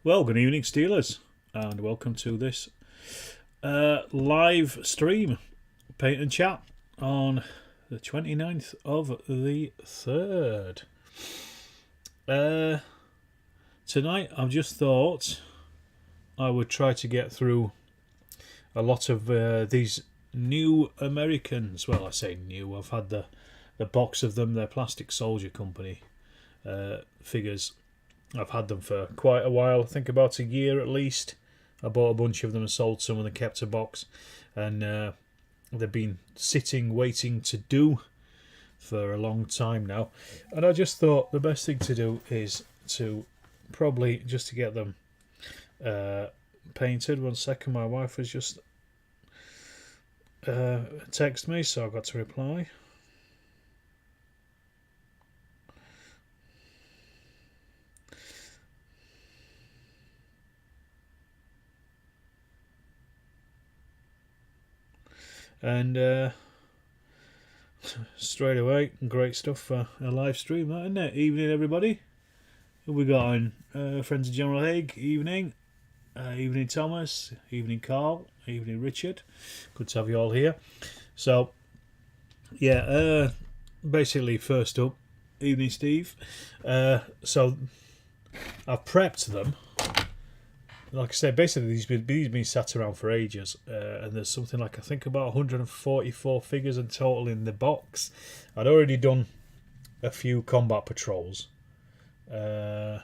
Well, good evening, Steelers, and welcome to this live stream, paint and chat, on the 29th of the 3rd. Tonight, I've just thought I would try to get through a lot of these new Americans. Well, I say new, I've had the box of them, they're Plastic Soldier Company figures. I've had them for quite a while, I think about a year at least. I bought a bunch of them and sold some and kept a box. And they've been sitting, waiting to do for a long time now. And I just thought the best thing to do is to probably just to get them painted. 1 second, my wife has just texted me, so I've got to reply. And straight away, great stuff for a live stream, that, isn't it? Evening, everybody. Who we got on? Friends of General Haig, evening. Evening, Thomas. Evening, Carl. Evening, Richard. Good to have you all here. So, yeah, basically, first up, evening, Steve. So, I've prepped them. Like I said, basically these been sat around for ages, and there's something like I think about 144 figures in total in the box. I'd already done a few combat patrols, and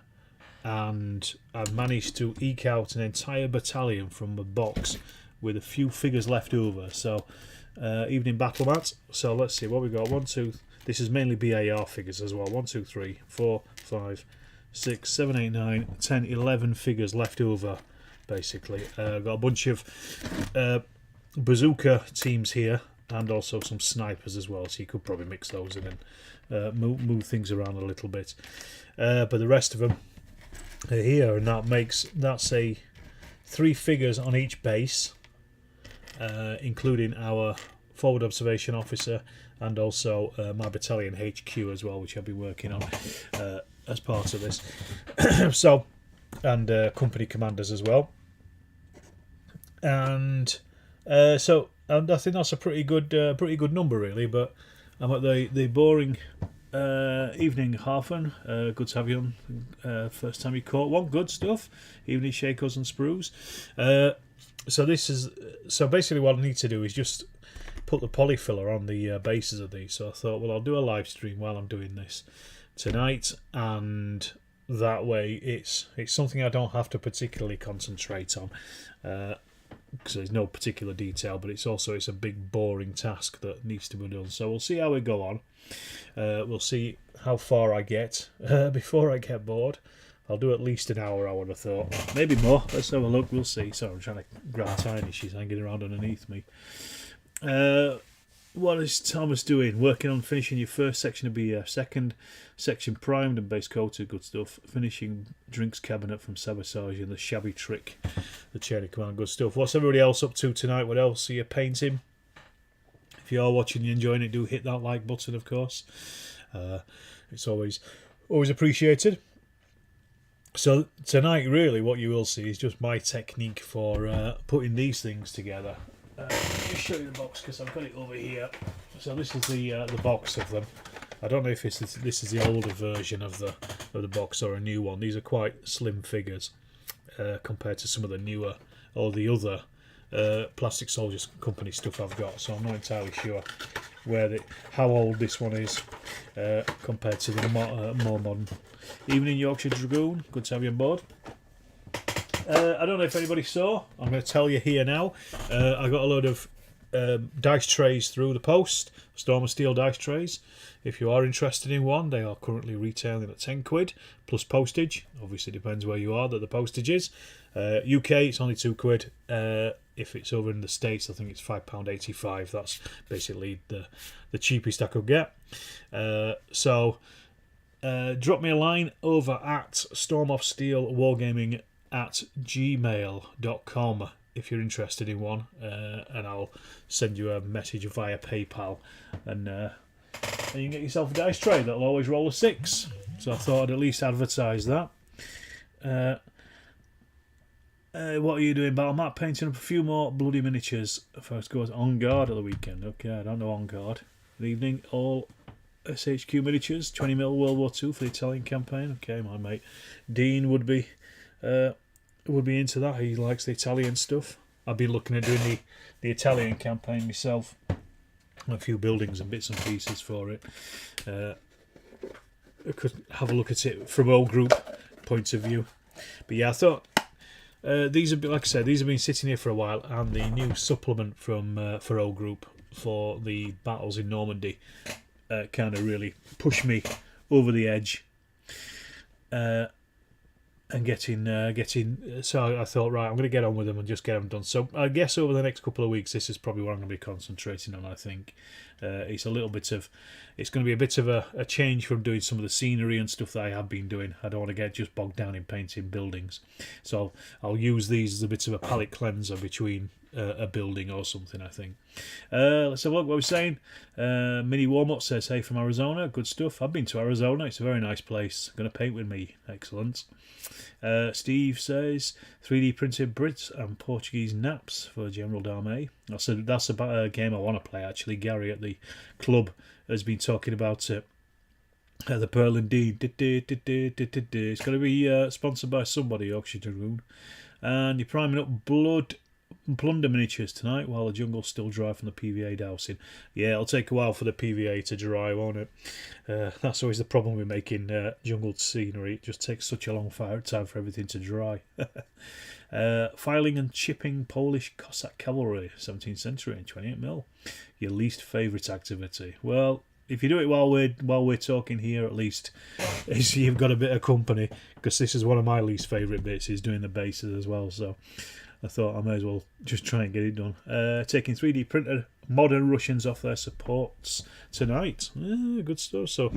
I've managed to eke out an entire battalion from the box with a few figures left over. So evening battle mat. So let's see what we got. 1, 2. This is mainly BAR figures as well. 1, 2, 3, 4, 5. 6, 7, 8, 9, 10, 11 figures left over, basically. Got a bunch of bazooka teams here, and also some snipers as well, so you could probably mix those in and move things around a little bit. But the rest of them are here, and that's 3 figures on each base, including our forward observation officer and also my battalion HQ as well, which I've been working on as part of this. So, and company commanders as well. And I think that's a pretty good number, really. But I'm at the boring evening, Harfen. Good to have you on. First time you caught one. Good stuff. Evening, Shakos and Sprues. So basically what I need to do is just put the polyfiller on the bases of these. So I thought, well, I'll do a live stream while I'm doing this tonight, and that way it's something I don't have to particularly concentrate on, because there's no particular detail, but it's a big boring task that needs to be done. So we'll see how we go on. We'll see how far I get before I get bored. I'll do at least an hour, I would have thought. Maybe more. Let's have a look. We'll see. Sorry, I'm trying to grab Tiny. She's hanging around underneath me. What is Thomas doing? Working on finishing your first section of BF. Second section primed and base coated. Good stuff. Finishing drinks cabinet from Sabotage and the shabby trick. The chain of command. Good stuff. What's everybody else up to tonight? What else are you painting? If you are watching and enjoying it, do hit that like button, of course. It's always appreciated. So tonight, really, what you will see is just my technique for putting these things together. Let me just show you the box because I've got it over here. So this is the box of them. I don't know if this is the older version of the box or a new one. These are quite slim figures compared to some of the newer or the other Plastic Soldiers Company stuff I've got. So I'm not entirely sure how old this one is compared to the more modern. Evening, Yorkshire Dragoon. Good to have you on board. I don't know if anybody saw. I'm going to tell you here now. I got a load of dice trays through the post. Storm of Steel dice trays. If you are interested in one, they are currently retailing at £10 plus postage. Obviously, depends where you are that the postage is. UK, it's only £2. If it's over in the States, I think it's £5.85. That's basically the cheapest I could get. So drop me a line over at Storm of Steel Wargaming at gmail.com if you're interested in one, and I'll send you a message via PayPal, and you can get yourself a dice tray that'll always roll a 6. So I thought I'd at least advertise that. What are you doing, Battle Matt? Painting up a few more bloody miniatures. First goes On Guard at the weekend. Okay, I don't know On Guard. Good evening, all SHQ miniatures. 20mm World War II for the Italian campaign. Okay, my mate Dean would be into that. He likes the Italian stuff. I've been looking at doing the Italian campaign myself. A few buildings and bits and pieces for it. I could have a look at it from O Group point of view. But yeah, I thought these have been, like I said, these have been sitting here for a while, and the new supplement from for O Group for the battles in Normandy kind of really pushed me over the edge. And getting so I thought, right, I'm going to get on with them and just get them done. So I guess over the next couple of weeks, this is probably what I'm going to be concentrating on. I think it's going to be a bit of a change from doing some of the scenery and stuff that I have been doing. I don't want to get just bogged down in painting buildings, so I'll use these as a bit of a palette cleanser between a building or something, I think. Let's have a look what we're saying. Mini Warm-Up says, hey from Arizona, good stuff. I've been to Arizona, it's a very nice place. Going to paint with me, excellent. Steve says, 3D printed Brits and Portuguese naps for General Darmay. That's about a game I want to play, actually. Gary at the club has been talking about it. The Pearl and Dean. It's going to be sponsored by somebody, Yorkshire Dragoon. And you're priming up Blood Plunder miniatures tonight while the jungle's still dry from the PVA dousing. Yeah, it'll take a while for the PVA to dry, won't it? That's always the problem with making jungle scenery. It just takes such a long time for everything to dry. Filing and chipping Polish Cossack cavalry, 17th century and 28mm. Your least favourite activity? Well, if you do it while we're talking here, at least you've got a bit of company, because this is one of my least favourite bits, is doing the bases as well. So I thought I may as well just try and get it done. Taking 3D printed modern Russians off their supports tonight. Good stuff. So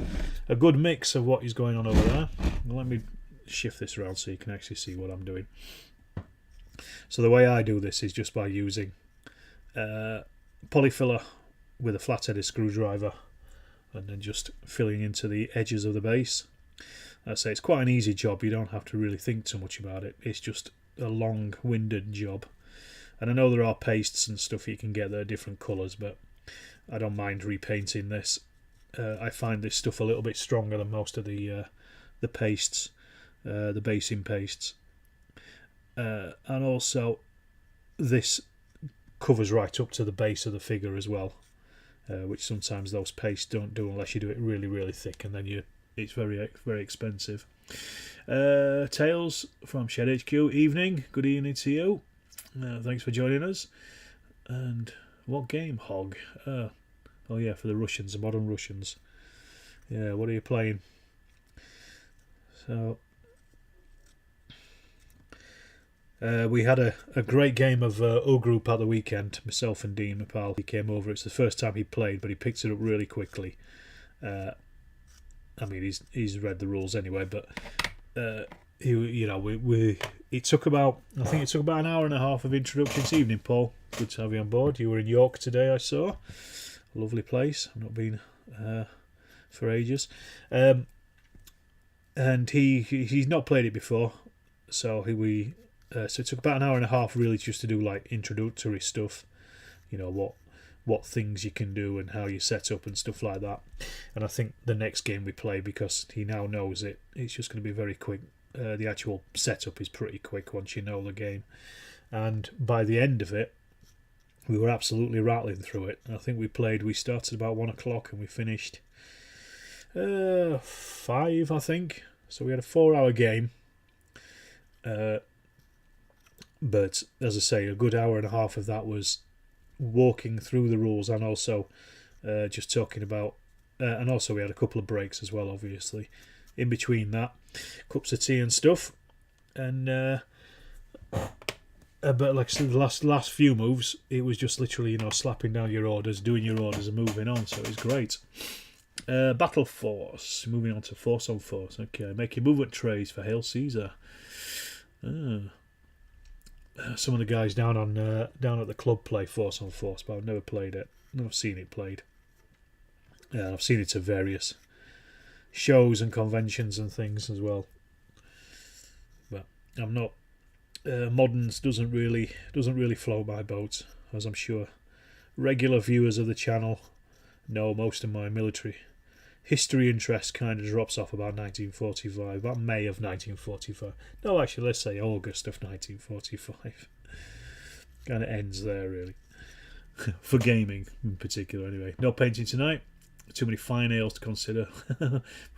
a good mix of what is going on over there. Let me shift this around so you can actually see what I'm doing. So the way I do this is just by using polyfiller with a flat-headed screwdriver and then just filling into the edges of the base. I say it's quite an easy job. You don't have to really think too much about it. It's just a long-winded job, and I know there are pastes and stuff you can get that are different colours, but I don't mind repainting this. I find this stuff a little bit stronger than most of the pastes, the basing pastes, and also this covers right up to the base of the figure as well, which sometimes those pastes don't do unless you do it really, really thick, and then it's very, very expensive. Tales from Shed HQ, evening, good evening to you. Thanks for joining us. And what game? Hog. Oh yeah, for the Russians, the modern Russians. Yeah, what are you playing? So we had a great game of O Group at the weekend. Myself and Dean, my pal, he came over. It's the first time he played, but he picked it up really quickly. I mean, he's read the rules anyway, but it took about an hour and a half of introduction this evening. Paul, good to have you on board. You were in York today, I saw. Lovely place. I've not been for ages. And he's not played it before, so so it took about an hour and a half really just to do like introductory stuff. You know what things you can do and how you set up and stuff like that. And I think the next game we play, because he now knows it, it's just going to be very quick. The actual setup is pretty quick once you know the game. And by the end of it, we were absolutely rattling through it. I think we started about 1 o'clock and we finished 5, I think. So we had a 4-hour game. But as I say, a good hour and a half of that was walking through the rules and also just talking about and also we had a couple of breaks as well, obviously in between that, cups of tea and stuff, and but like I said, the last few moves it was just literally slapping down your orders, doing your orders and moving on, so it was great. Battle Force, moving on to Force on Force. Okay, making movement trays for Hail Caesar. Some of the guys down at the club play Force on Force, but I've never played it. I've seen it played. I've seen it at various shows and conventions and things as well. But I'm not Moderns doesn't really float my boat, as I'm sure regular viewers of the channel know. Most of my military history interest kind of drops off about 1945, about May of 1945. No, actually, let's say August of 1945. Kind of ends there, really. For gaming in particular, anyway. No painting tonight. Too many fine ales to consider.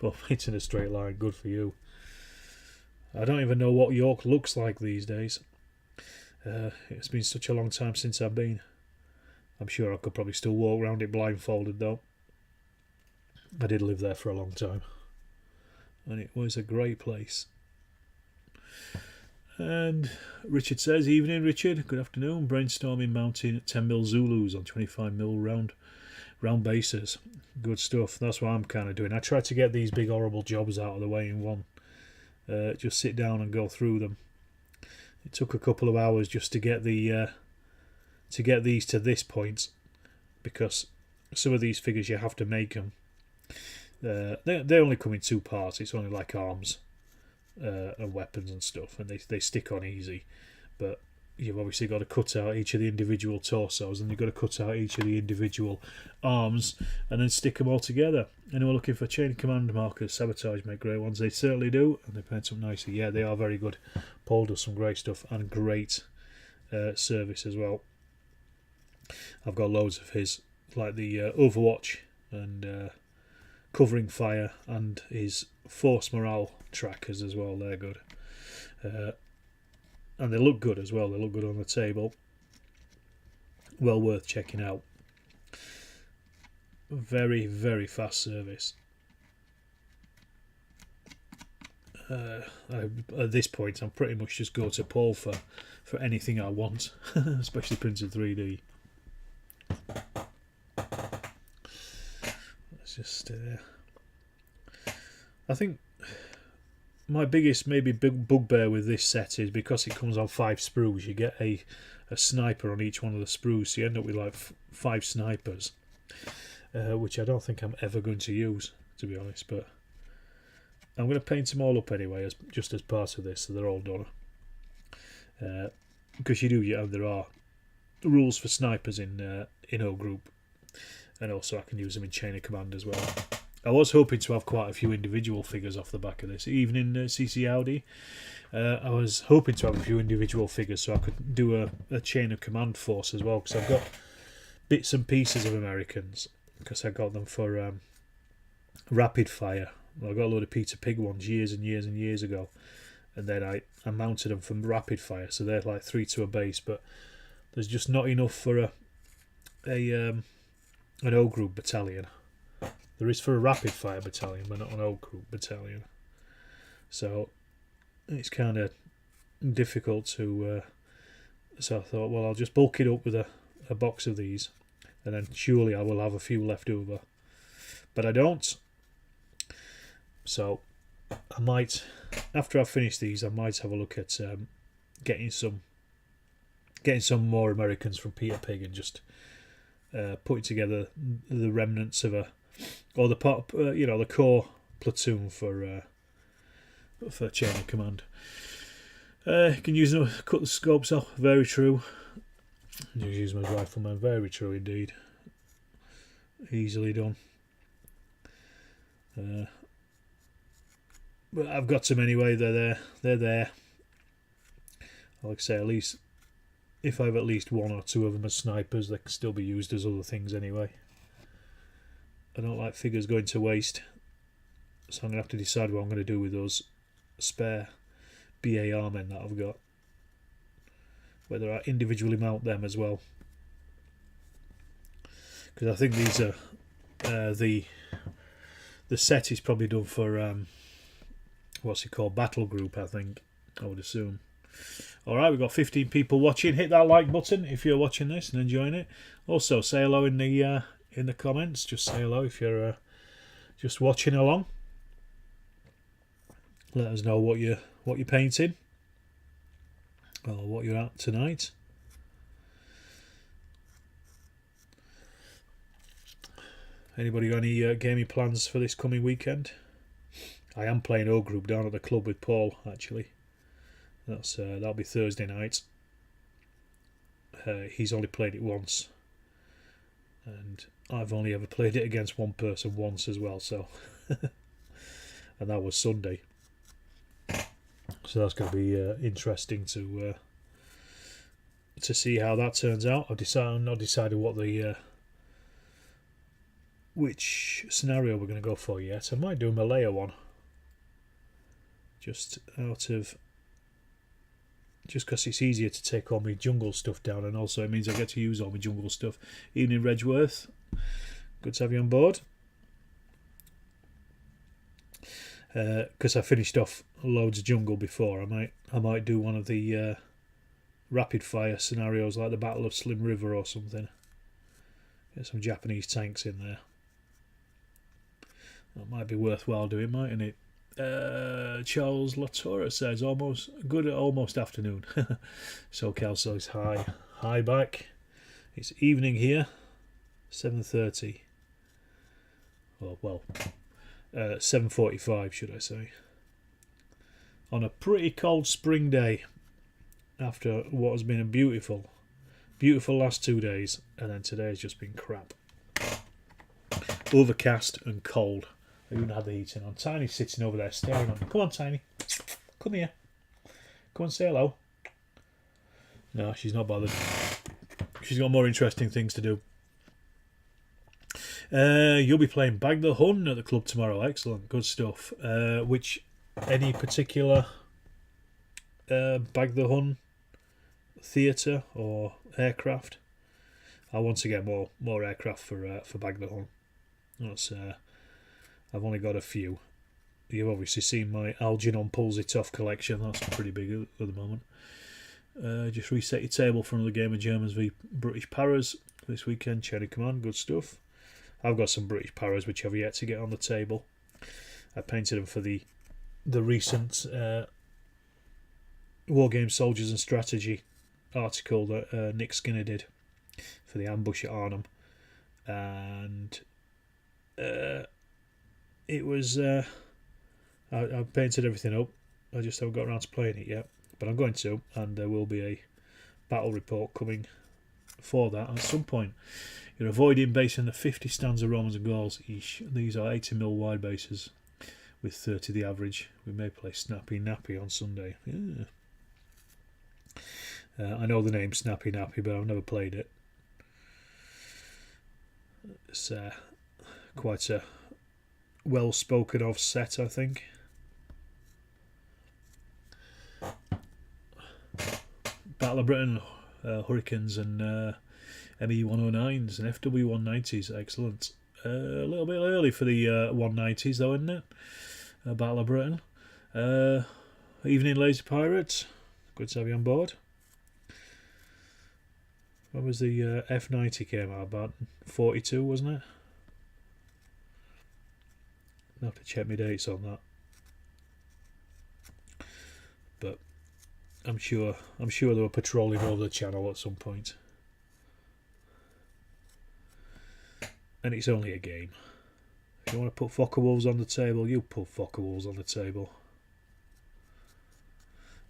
But painting a straight line, good for you. I don't even know what York looks like these days. It's been such a long time since I've been. I'm sure I could probably still walk around it blindfolded, though. I did live there for a long time, and it was a great place. And Richard says, evening Richard, good afternoon, brainstorming mounting 10mm Zulus on 25mm round bases. Good stuff. That's what I'm kind of doing. I try to get these big horrible jobs out of the way in one. Just sit down and go through them. It took a couple of hours just to get these to this point, because some of these figures you have to make them. They only come in two parts. It's only like arms and weapons and stuff, and they stick on easy. But you've obviously got to cut out each of the individual torsos, and you've got to cut out each of the individual arms, and then stick them all together. Anyone looking for chain of command markers? Sabotage make great ones. They certainly do, and they paint up nicely. Yeah, they are very good. Paul does some great stuff and great service as well. I've got loads of his, like the Overwatch and Covering Fire, and his Force Morale trackers as well. They're good. And they look good as well. They look good on the table. Well worth checking out. Very, very fast service. At this point, I'm pretty much just go to Paul for anything I want, especially printed 3D. Let's just. I think my biggest maybe big bugbear with this set is because it comes on 5 sprues. You get a sniper on each one of the sprues, so you end up with like 5 snipers, which I don't think I'm ever going to use, to be honest. But I'm going to paint them all up anyway, just as part of this, so they're all done. Because there are rules for snipers in O group, and also I can use them in chain of command as well. I was hoping to have quite a few individual figures off the back of this, even in CC Audi. I was hoping to have a few individual figures so I could do a chain of command force as well, because I've got bits and pieces of Americans, because I got them for rapid fire. I got a load of Peter Pig ones years and years and years ago, and then I mounted them from rapid fire, so they're like 3 to a base, but there's just not enough for an O group battalion. There is for a rapid fire battalion, but not an O group battalion. So it's kind of difficult to. So I thought, well, I'll just bulk it up with a box of these, and then surely I will have a few left over. But I don't. So I might, after I finish these, I might have a look at getting some more Americans from Peter Pig and just putting together the remnants of the core platoon for chain of command. You can use them, cut the scopes off. Very true. Just use them as riflemen. Very true indeed. Easily done. But I've got them anyway. They're there. Like I say, at least if I have at least 1 or 2 of them as snipers, they can still be used as other things anyway. I don't like figures going to waste, so I'm going to have to decide what I'm going to do with those spare BAR men that I've got. Whether I individually mount them as well, because I think these are the set is probably done for what's it called, battle group, I think, I would assume. Alright, we've got 15 people watching. Hit that like button if you're watching this and enjoying it. Also, say hello in the comments. Just say hello if you're just watching along. Let us know what you're painting or what you're at tonight. Anybody got any gaming plans for this coming weekend? I am playing O Group down at the club with Paul, actually. That'll be Thursday night. He's only played it once, and I've only ever played it against one person once as well. So, and that was Sunday. So that's going to be interesting to see how that turns out. I've not decided what the which scenario we're going to go for yet. I might do a Malaya one, just because it's easier to take all my jungle stuff down, and also it means I get to use all my jungle stuff. Evening, Redgeworth. Good to have you on board. Because I finished off loads of jungle before, I might do one of the rapid fire scenarios like the Battle of Slim River or something. Get some Japanese tanks in there. That might be worthwhile doing, mightn't it? Charles Latora says almost afternoon. SoCal says hi back. It's evening here, 7:30. Well, 7:45 should I say. On a pretty cold spring day, after what has been a beautiful last 2 days, and then today has just been crap. Overcast and cold. I even had the heating on. Tiny's sitting over there staring on me. Come on, Tiny. Come here. Come and say hello. No, she's not bothered. She's got more interesting things to do. You'll be playing Bag the Hun at the club tomorrow. Excellent. Good stuff. Any particular Bag the Hun theatre or aircraft? I want to get more aircraft for Bag the Hun. That's I've only got a few. You've obviously seen my Algernon Pulls It Off collection. That's pretty big at the moment. Just reset your table for another game of Germans v British Paras this weekend. Cherry Command, good stuff. I've got some British Paras which have yet to get on the table. I painted them for the recent Wargame Soldiers and Strategy article that Nick Skinner did for the ambush at Arnhem. And it was I painted everything up. I just haven't got around to playing it yet, but I'm going to, and there will be a battle report coming for that at some point. You're avoiding basing the 50 stands of Romans and Gauls each. These are 80mm wide bases with 30 the average. We may play Snappy Nappy on Sunday. Yeah. I know the name Snappy Nappy, but I've never played it. It's quite a well spoken of set, I think. Battle of Britain, Hurricanes and ME-109s and FW-190s, excellent. A little bit early for the 190s though, isn't it? Battle of Britain. Evening, Lazy Pirates. Good to have you on board. When was the F90 came out? About 42, wasn't it? I'll have to check my dates on that. But I'm sure they were patrolling over the channel at some point. And it's only a game. If you want to put Fokker Wolves on the table, you put Fokker Wolves on the table.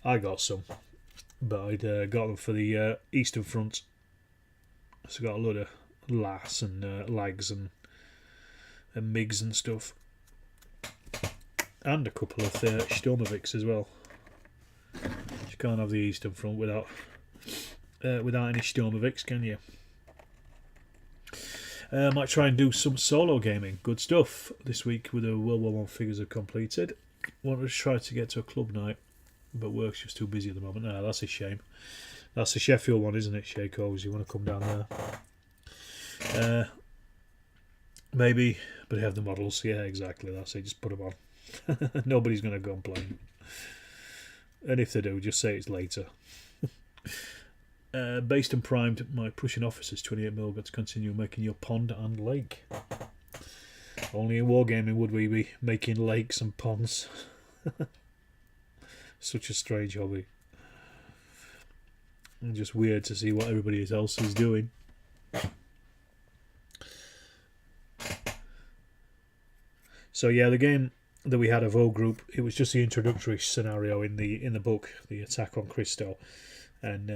I got some, but I'd got them for the Eastern Front. So I got a load of LAS and lags and MiGs and stuff. And a couple of Stormovics as well. You can't have the Eastern Front without any Stormovics, can you? Might try and do some solo gaming. Good stuff this week with the World War I figures are completed. Wanted to try to get to a club night, but work's just too busy at the moment. That's a shame. That's the Sheffield one, isn't it, Shakos? You want to come down there? Maybe, but they have the models. Yeah, exactly. That's it. Just put them on. Nobody's going to go and play them. And if they do, just say it's later. Based and primed, my Prussian officers 28mm got to continue making your pond and lake. Only in Wargaming would we be making lakes and ponds. Such a strange hobby. And just weird to see what everybody else is doing. So yeah, the game that we had of O Group, it was just the introductory scenario in the book, the attack on Cristo, and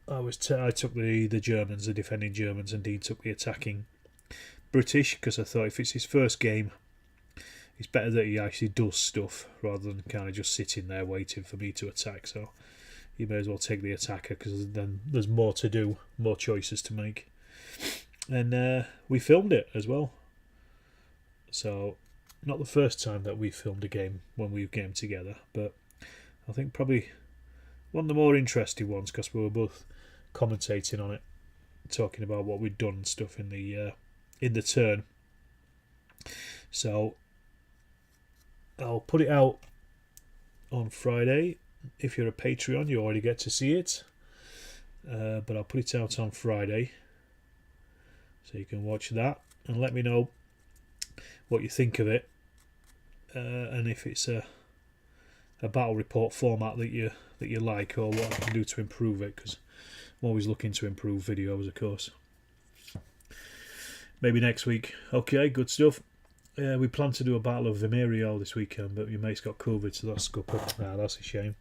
I took the Germans, the defending Germans, and Dean took the attacking British, because I thought if it's his first game, it's better that he actually does stuff rather than kind of just sitting there waiting for me to attack. So you may as well take the attacker, because then there's more to do, more choices to make. And we filmed it as well. So not the first time that we filmed a game when we came together, but I think probably one of the more interesting ones, because we were both commentating on it, talking about what we'd done and stuff in the turn. So I'll put it out on Friday. If you're a Patreon, you already get to see it, but I'll put it out on Friday, so you can watch that and let me know what you think of it, and if it's a battle report format that you like, or what I can do to improve it, because I'm always looking to improve videos, of course. Maybe next week. Okay, good stuff. We plan to do a Battle of Vimerio this weekend, but your mate's got COVID, so that's scuppered. That's a shame.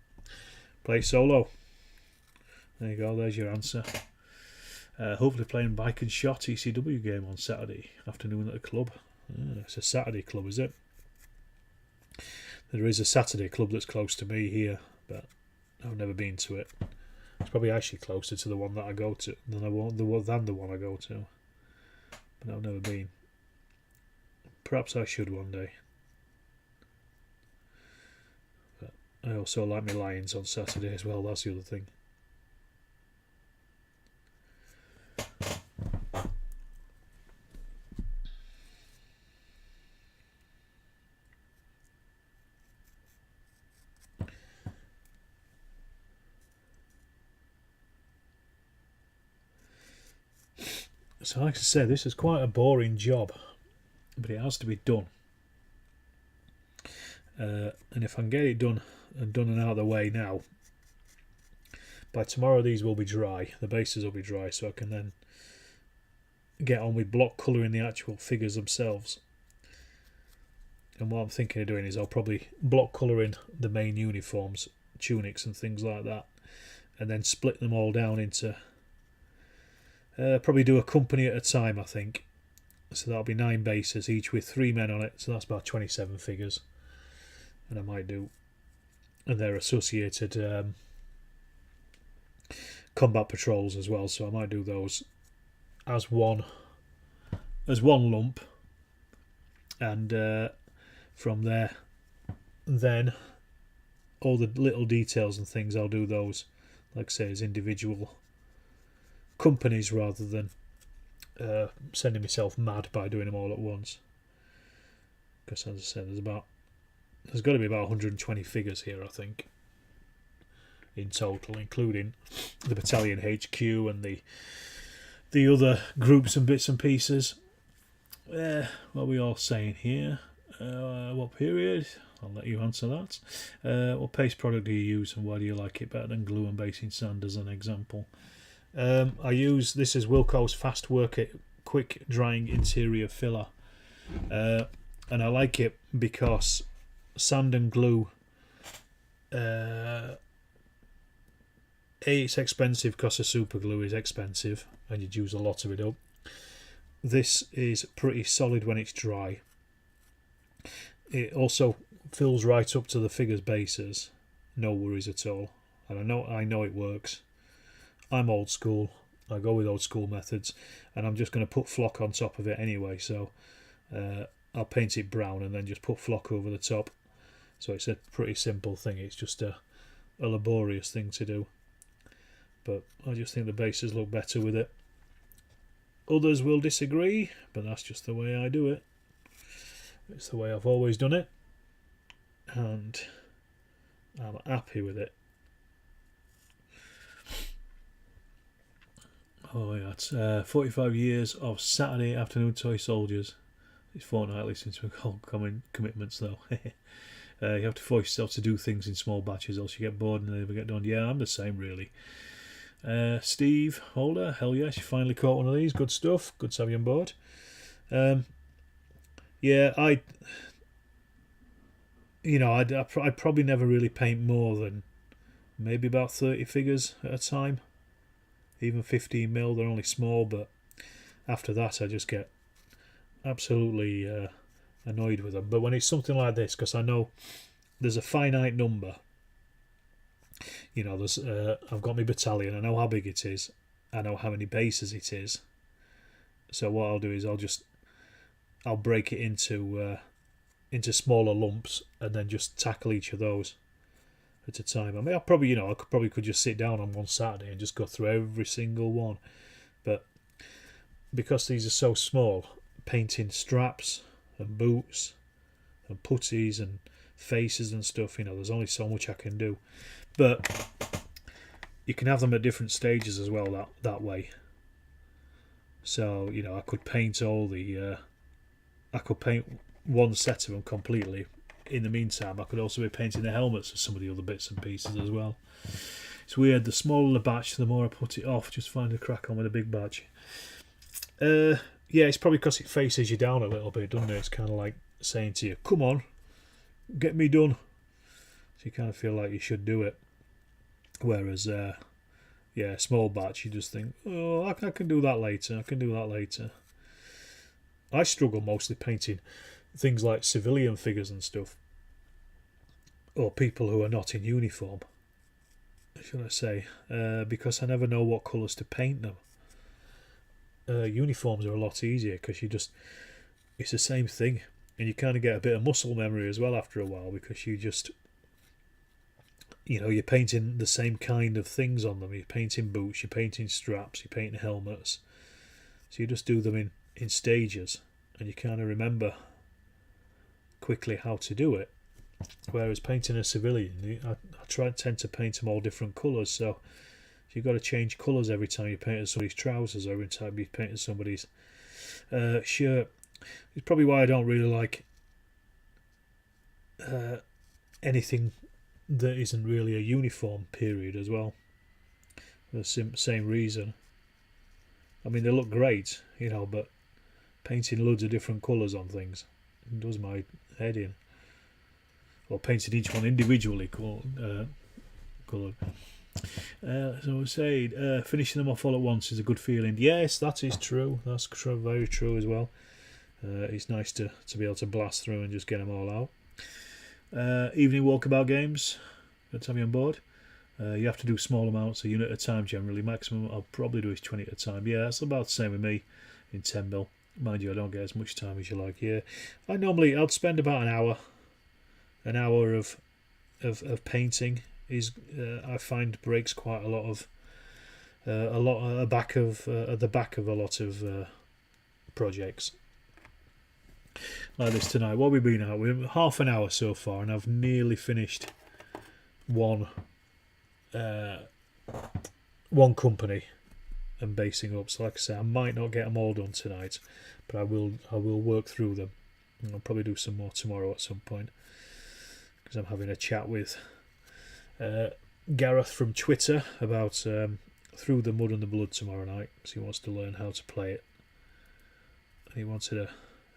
Play solo. There you go, there's your answer. Hopefully playing Bike and Shot ECW game on Saturday afternoon at the club. It's a Saturday club, is it? There is a Saturday club that's close to me here, but I've never been to it. It's probably actually closer to the one that I go to than the one I go to, but I've never been. Perhaps I should one day. But I also like my Lions on Saturday as well, that's the other thing. So like I said, this is quite a boring job, but it has to be done. And if I can get it done and out of the way now, by tomorrow these will be dry, the bases will be dry, so I can then get on with block colouring the actual figures themselves. And what I'm thinking of doing is I'll probably block colour in the main uniforms, tunics and things like that, and then split them all down into probably do a company at a time, I think. So that'll be 9 bases, each with 3 men on it, so that's about 27 figures. And I might do, and they're associated combat patrols as well, so I might do those as one lump, and from there then all the little details and things, I'll do those, like I say, as individual companies rather than sending myself mad by doing them all at once. Because as I said, there's got to be about 120 figures here, I think, in total, including the battalion HQ and the other groups and bits and pieces. What are we all saying here? What period? I'll let you answer that. What paste product do you use, and why do you like it better than glue and basing sand, as an example? I use, this is Wilco's Fast Work It Quick Drying Interior Filler, and I like it because sand and glue, it's expensive because the super glue is expensive and you'd use a lot of it up. This is pretty solid when it's dry. It also fills right up to the figure's bases, no worries at all, and I know it works. I'm old school, I go with old school methods, and I'm just going to put flock on top of it anyway, so I'll paint it brown and then just put flock over the top. So it's a pretty simple thing, it's just a laborious thing to do, but I just think the bases look better with it. Others will disagree, but that's just the way I do it. It's the way I've always done it, and I'm happy with it. Oh yeah, it's 45 years of Saturday afternoon toy soldiers. It's fortnightly since we've got commitments though. You have to force yourself to do things in small batches, else you get bored and they never get done. Yeah, I'm the same really. Steve Holder, hell yes, you finally caught one of these. Good stuff. Good to have you on board. Yeah, I'd probably never really paint more than maybe about 30 figures at a time. Even 15mm, they're only small, but after that I just get absolutely annoyed with them. But when it's something like this, because I know there's a finite number, there's I've got my battalion, I know how big it is, I know how many bases it is. So what I'll do is I'll break it into smaller lumps and then just tackle each of those at a time. I mean, I could just sit down on one Saturday and just go through every single one, but because these are so small, painting straps and boots and putties and faces and stuff, there's only so much I can do. But you can have them at different stages as well that way. So I could paint I could paint one set of them completely. In the meantime, I could also be painting the helmets of some of the other bits and pieces as well. It's weird, the smaller the batch, the more I put it off. Just find a crack on with a big batch. Yeah, it's probably because it faces you down a little bit, doesn't it? It's kind of like saying to you, come on, get me done. So you kind of feel like you should do it. Whereas, small batch, you just think, oh, I can do that later. I struggle mostly painting things like civilian figures and stuff, or people who are not in uniform, should I say, because I never know what colours to paint them. Uniforms are a lot easier because it's the same thing, and you kind of get a bit of muscle memory as well after a while, because you're painting the same kind of things on them. You're painting boots, you're painting straps, you're painting helmets, so you just do them in stages, and you kind of remember quickly how to do it. Whereas painting a civilian, I tend to paint them all different colours, so you've got to change colours every time you paint somebody's trousers or every time you paint somebody's shirt. It's probably why I don't really like anything that isn't really a uniform period as well. For the same reason. I mean, they look great, but painting loads of different colours on things does my head in. Or painting each one individually coloured. So I was saying, finishing them off all at once is a good feeling. Yes, that is true. That's very true as well. It's nice to be able to blast through and just get them all out. Evening walkabout games. Good to have you on board. You have to do small amounts, a unit at a time generally. Maximum I'll probably do is 20 at a time. Yeah, that's about the same with me in 10mm. Mind you, I don't get as much time as you like. Yeah, I'd spend about an hour of painting. I find breaks quite a lot of at the back of a lot of projects like this tonight. What have we been at? We're half an hour so far, and I've nearly finished one company and basing up. So like I say, I might not get them all done tonight, but I will work through them, and I'll probably do some more tomorrow at some point, because I'm having a chat with Gareth from Twitter about Through the Mud and the Blood tomorrow night, because he wants to learn how to play it. And he wanted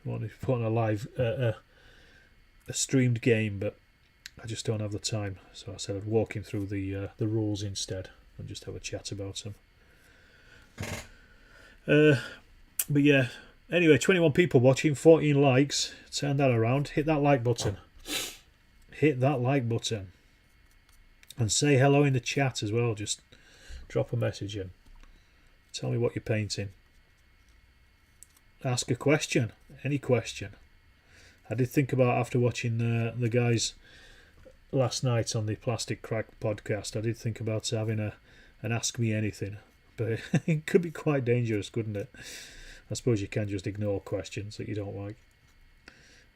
to put on a live a streamed game, but I just don't have the time, so I said I'd walk him through the rules instead and just have a chat about them. But yeah, anyway, 21 people watching, 14 likes. Turn that around. Hit that like button. And say hello in the chat as well. Just drop a message in. Tell me what you're painting. Ask a question. Any question. I did think about, after watching the guys last night on the Plastic Crack podcast, I did think about having an Ask Me Anything. But it could be quite dangerous, couldn't it? I suppose you can just ignore questions that you don't like.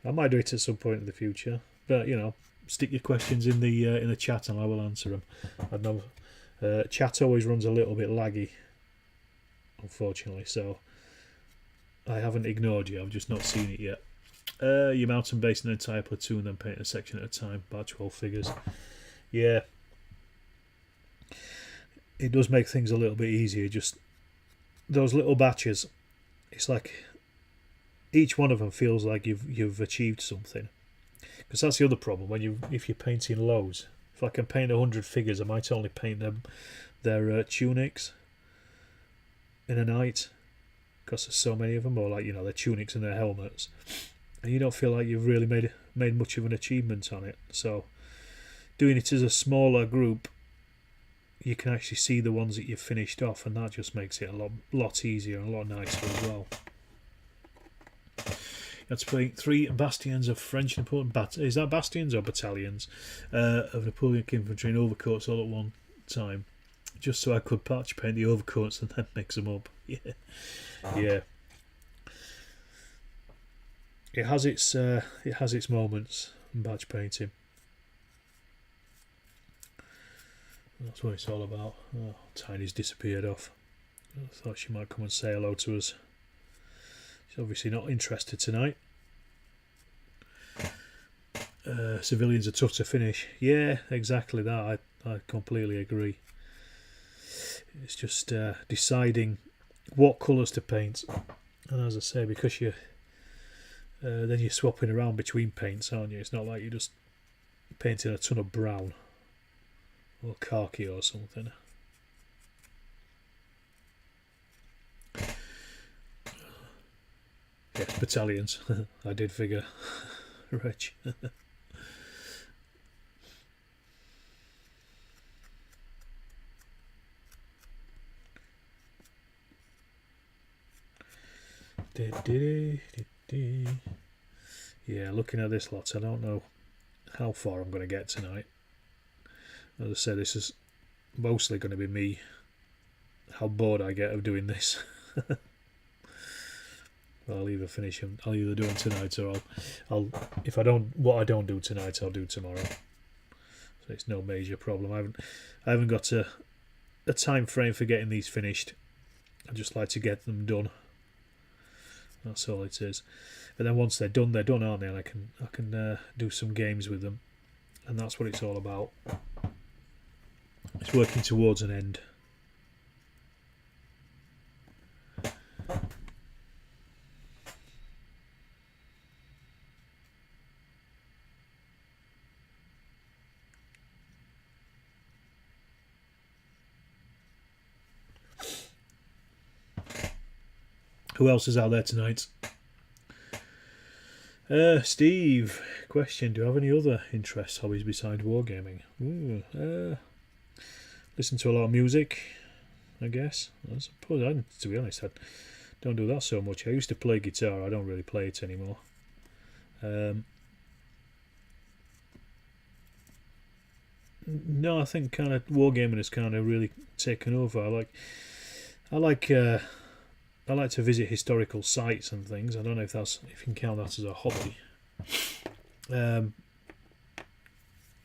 I might do it at some point in the future. But, stick your questions in the chat and I will answer them. I know chat always runs a little bit laggy, unfortunately, so I haven't ignored you, I've just not seen it yet. You mountain base an entire platoon, then paint a section at a time, about 12 figures. Yeah, it does make things a little bit easier. Just those little batches, it's like each one of them feels like you've achieved something. Because that's the other problem if you're painting loads. If I can paint 100 figures, I might only paint their tunics in a night, because there's so many of them, or like their tunics and their helmets, and you don't feel like you've really made much of an achievement on it. So doing it as a smaller group, you can actually see the ones that you've finished off, and that just makes it a lot easier and a lot nicer as well. Let's play 3 bastions of French Napoleon. Is that bastions or battalions of Napoleonic infantry in overcoats all at one time, just so I could patch paint the overcoats and then mix them up. Yeah. It has its moments. Batch painting. That's what it's all about. Oh, Tiny's disappeared off. I thought she might come and say hello to us. She's obviously not interested tonight. Civilians are tough to finish. Yeah, exactly that. I completely agree. It's just deciding what colours to paint. And as I say, because then you're swapping around between paints, aren't you? It's not like you're just painting a ton of brown or khaki or something. Yeah, battalions. I did figure. Rich. Yeah, looking at this lot, I don't know how far I'm going to get tonight. As I said, this is mostly going to be me, how bored I get of doing this. I'll either finish them, I'll either do them tonight, or I'll if I don't, what I don't do tonight, I'll do tomorrow. So it's no major problem. I haven't got a time frame for getting these finished. I just like to get them done. That's all it is. And then once they're done, aren't they? And I can do some games with them, and that's what it's all about. It's working towards an end. Who else is out there tonight? Steve, question: do you have any other interests, hobbies besides wargaming? Listen to a lot of music, I guess. I suppose, to be honest, I don't do that so much. I used to play guitar. I don't really play it anymore. No, I think kind of wargaming has kind of really taken over. I like to visit historical sites and things. I don't know if you can count that as a hobby.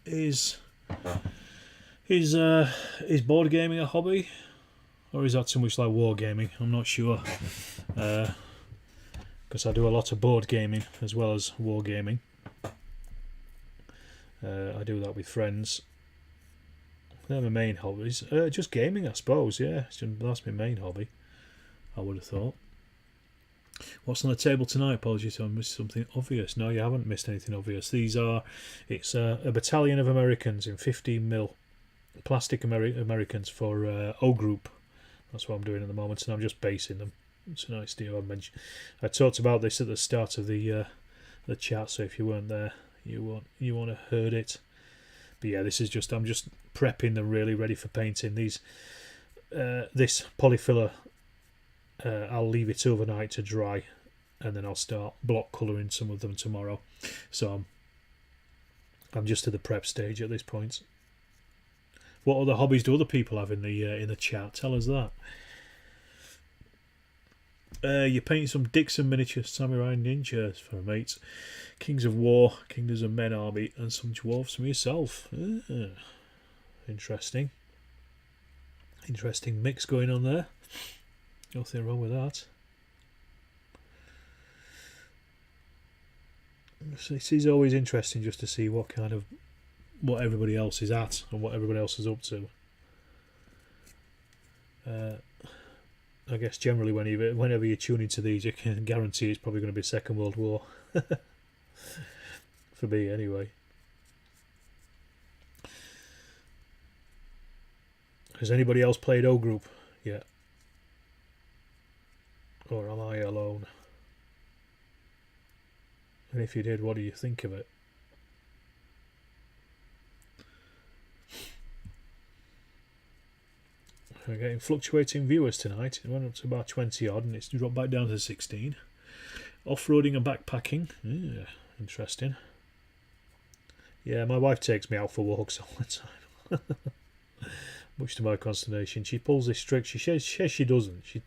Is board gaming a hobby, or is that too much like wargaming? I'm not sure, because I do a lot of board gaming as well as wargaming. I do that with friends. They're my main hobbies. Just gaming, I suppose. Yeah, that's my main hobby, I would have thought. What's on the table tonight? Apologies if I missed something obvious. No, you haven't missed anything obvious. It's a battalion of Americans in 15mm plastic Americans for O Group. That's what I'm doing at the moment, and I'm just basing them. It's a nice deal. I talked about this at the start of the chat, so if you weren't there, you won't have heard it. But yeah, I'm just prepping them really ready for painting. This polyfiller, I'll leave it overnight to dry, and then I'll start block colouring some of them tomorrow. So I'm just at the prep stage at this point. What other hobbies do other people have in the chat? Tell us that. You're painting some Dixon miniature samurai ninjas for a mate. Kings of War, Kingdoms of Men army, and some dwarves from yourself. Interesting. Interesting mix going on there. Nothing wrong with that. It is always interesting just to see what everybody else is at and what everybody else is up to. I guess generally whenever you tune into these, you can guarantee it's probably going to be Second World War. for me anyway. Has anybody else played O Group yet? Or am I alone? And if you did, what do you think of it? We're getting fluctuating viewers tonight. It went up to about 20 odd and it's dropped back down to 16. Off-roading and backpacking. Yeah, interesting. Yeah, my wife takes me out for walks all the time. Much to my consternation. She pulls this trick. She says she doesn't. She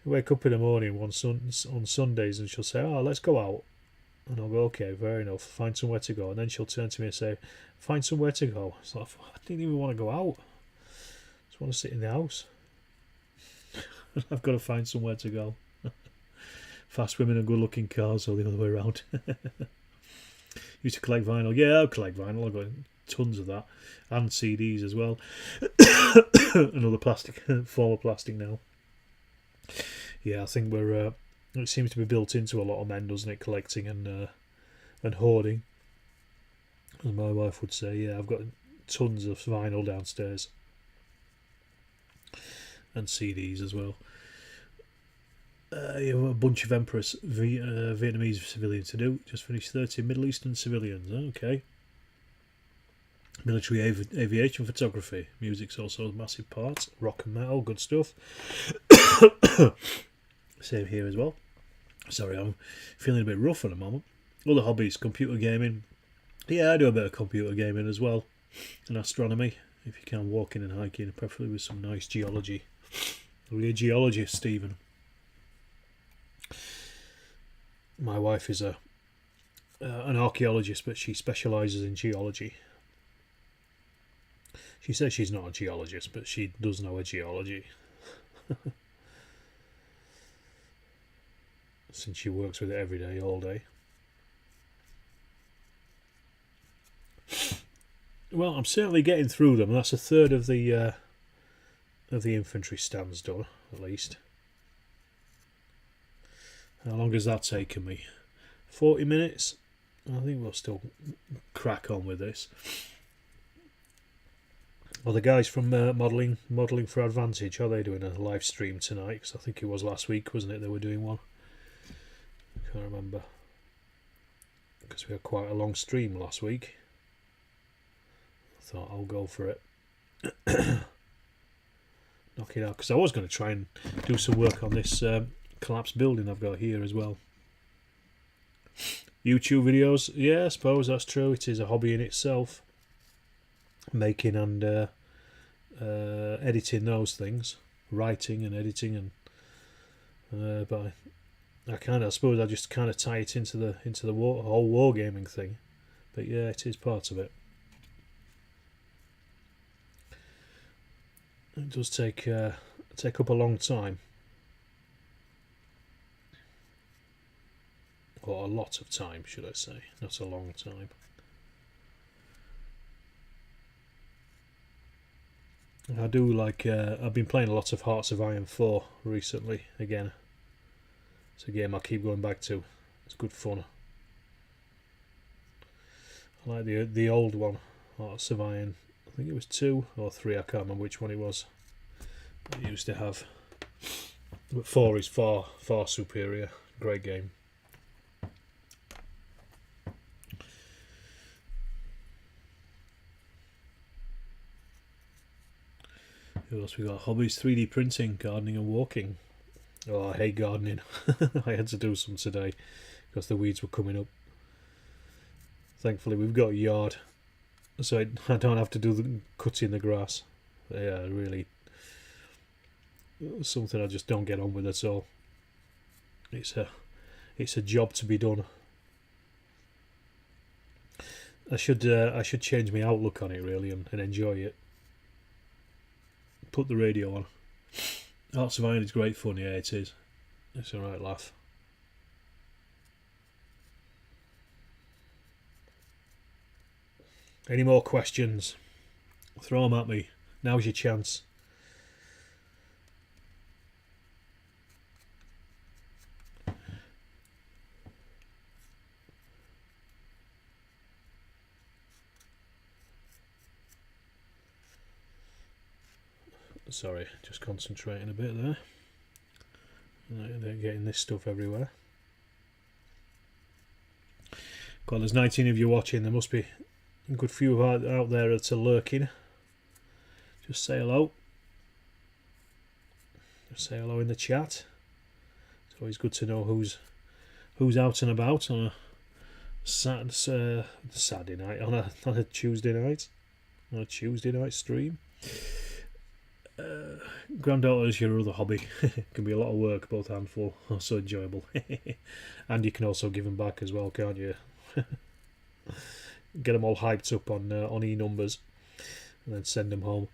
wake up in the morning on Sundays and she'll say, "Oh, let's go out." And I'll go, "Okay, fair enough. Find somewhere to go." And then she'll turn to me and say, "Find somewhere to go." It's like, I didn't even want to go out. I just want to sit in the house. I've got to find somewhere to go. Fast women and good-looking cars, or the other way around. Used to collect vinyl. Yeah, I'll collect vinyl. I've got tons of that. And CDs as well. Another plastic, form of plastic now. Yeah, I think we're... it seems to be built into a lot of men, doesn't it? Collecting and hoarding. As my wife would say, yeah, I've got tons of vinyl downstairs. And CDs as well. You have a bunch of Empress Vietnamese civilians to do. Just finished 30 Middle Eastern civilians. Okay. Military aviation photography. Music's also a massive part. Rock and metal, good stuff. Same here as well. Sorry, I'm feeling a bit rough at the moment. Other hobbies, computer gaming. Yeah, I do a bit of computer gaming as well. And astronomy, if you can, walking and hiking, preferably with some nice geology. Are you a geologist, Stephen? My wife is an archaeologist, but she specialises in geology. She says she's not a geologist, but she does know a geology. Since she works with it every day, all day. Well, I'm certainly getting through them. That's a third of the infantry stands done, at least. How long has that taken me? 40 minutes? I think we'll still crack on with this. Well, the guys from Modelling for Advantage, are they doing a live stream tonight? Because I think it was last week, wasn't it? They were doing one. I can't remember. Because we had quite a long stream last week. I thought I'll go for it. Knock it out. Because I was going to try and do some work on this collapsed building I've got here as well. YouTube videos, yeah, I suppose that's true. It is a hobby in itself, making and editing those things, writing and editing, and but I suppose I just kind of tie it into the whole wargaming thing. But yeah, it is part of it. It does take up a long time. Or a lot of time, should I say, not a long time. I do like, I've been playing a lot of Hearts of Iron 4 recently, again. It's a game I keep going back to. It's good fun. I like the old one, Hearts of Iron. I think it was 2 or 3, I can't remember which one it was. But it used to have. But 4 is far superior. Great game. What else we got? Hobbies, 3D printing, gardening and walking. Oh, I hate gardening. I had to do some today because the weeds were coming up. Thankfully we've got a yard, so I don't have to do the cutting the grass. Yeah, really something I just don't get on with at all. It's a job to be done. I should change my outlook on it really and enjoy it. Put the radio on. Hearts of Iron is great fun, yeah, it is. It's a right laugh. Any more questions? Throw them at me. Now's your chance. Sorry, just concentrating a bit there. They're getting this stuff everywhere. God, there's 19 of you watching. There must be a good few out there that are lurking. Just say hello. Just say hello in the chat. It's always good to know who's out and about on a Saturday night, on a Tuesday night, on a Tuesday night stream. Granddaughter is your other hobby. It can be a lot of work, both handful, also enjoyable. And you can also give them back as well, can't you? Get them all hyped up on e-numbers and then send them home.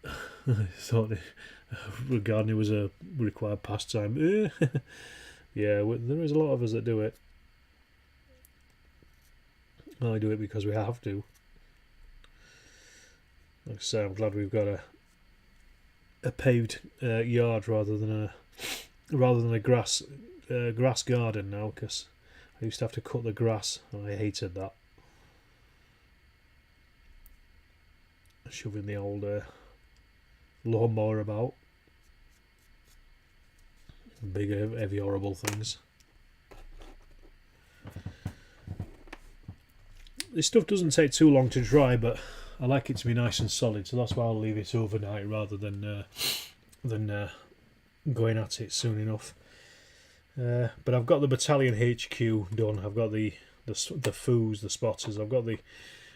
I thought gardening was a required pastime. Yeah, there is a lot of us that do it. I do it because we have to. Like I say, I'm glad we've got a paved yard rather than a grass garden now, because I used to have to cut the grass and I hated that. Shoving the old lawnmower about. Big, heavy, horrible things. This stuff doesn't take too long to dry, but I like it to be nice and solid, so that's why I'll leave it overnight rather than going at it soon enough. But I've got the battalion HQ done. I've got the foos, the spotters. I've got the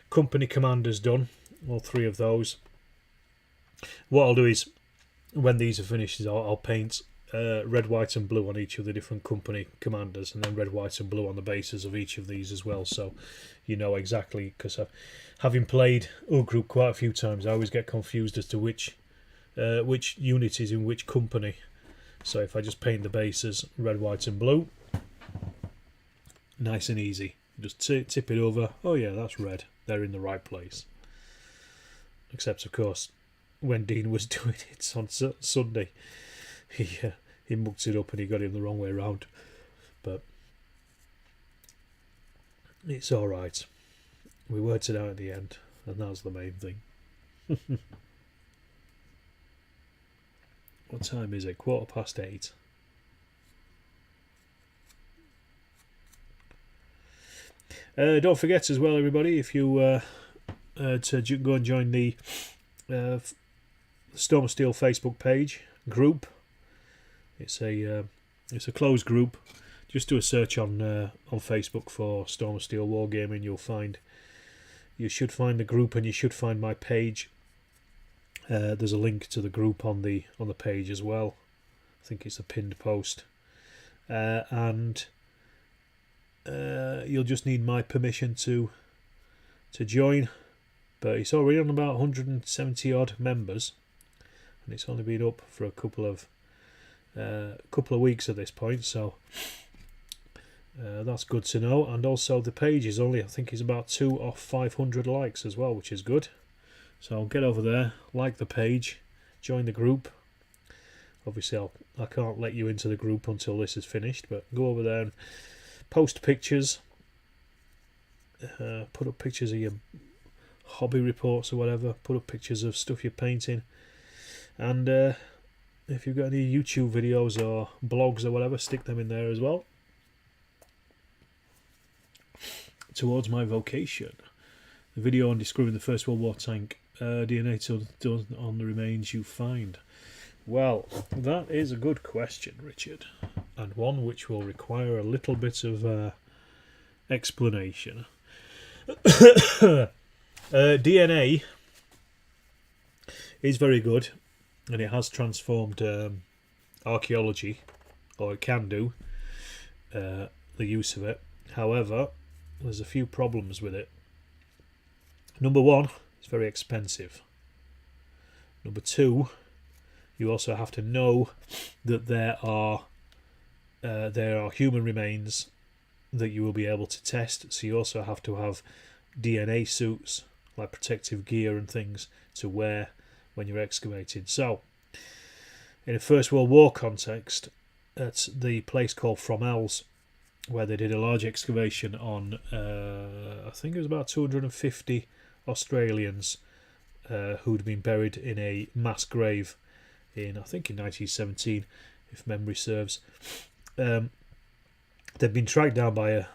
company commanders done, all 3 of those. What I'll do is, when these are finished, I'll paint red, white and blue on each of the different company commanders, and then red, white and blue on the bases of each of these as well, so you know exactly, because having played O Group quite a few times, I always get confused as to which unit is in which company. So if I just paint the bases red, white and blue, nice and easy, just tip it over, oh yeah, that's red, they're in the right place. Except of course when Dean was doing it on Sunday, he mucked it up and he got it the wrong way around, but it's alright. We worked it out at the end, and that's the main thing. What time is it? 8:15. Don't forget as well, everybody, if you to go and join the Storm of Steel Facebook page group. It's a closed group. Just do a search on Facebook for Storm of Steel Wargaming. You should find the group, and you should find my page. There's a link to the group on the page as well. I think it's a pinned post, and you'll just need my permission to join. But it's already on about 170 odd members, and it's only been up for a couple of weeks at this point, so that's good to know. And also the page is only, I think, is about 2 off 500 likes as well, which is good. So get over there, like the page, join the group. Obviously I can't let you into the group until this is finished, but go over there and post pictures, put up pictures of your hobby reports or whatever, put up pictures of stuff you're painting, and if you've got any YouTube videos or blogs or whatever, stick them in there as well, towards my vocation. The video on discovering the First World War tank, DNA done on the remains you find. Well, that is a good question, Richard, and one which will require a little bit of explanation. DNA is very good, and it has transformed archaeology, or it can do, the use of it. However, there's a few problems with it. Number one, it's very expensive. Number two, you also have to know that there are human remains that you will be able to test, so you also have to have DNA suits, like protective gear and things, to wear when you're excavating. So, in a First World War context, at the place called Fromelles, where they did a large excavation on, I think it was about 250 Australians who'd been buried in a mass grave I think in 1917, if memory serves. They've been tracked down by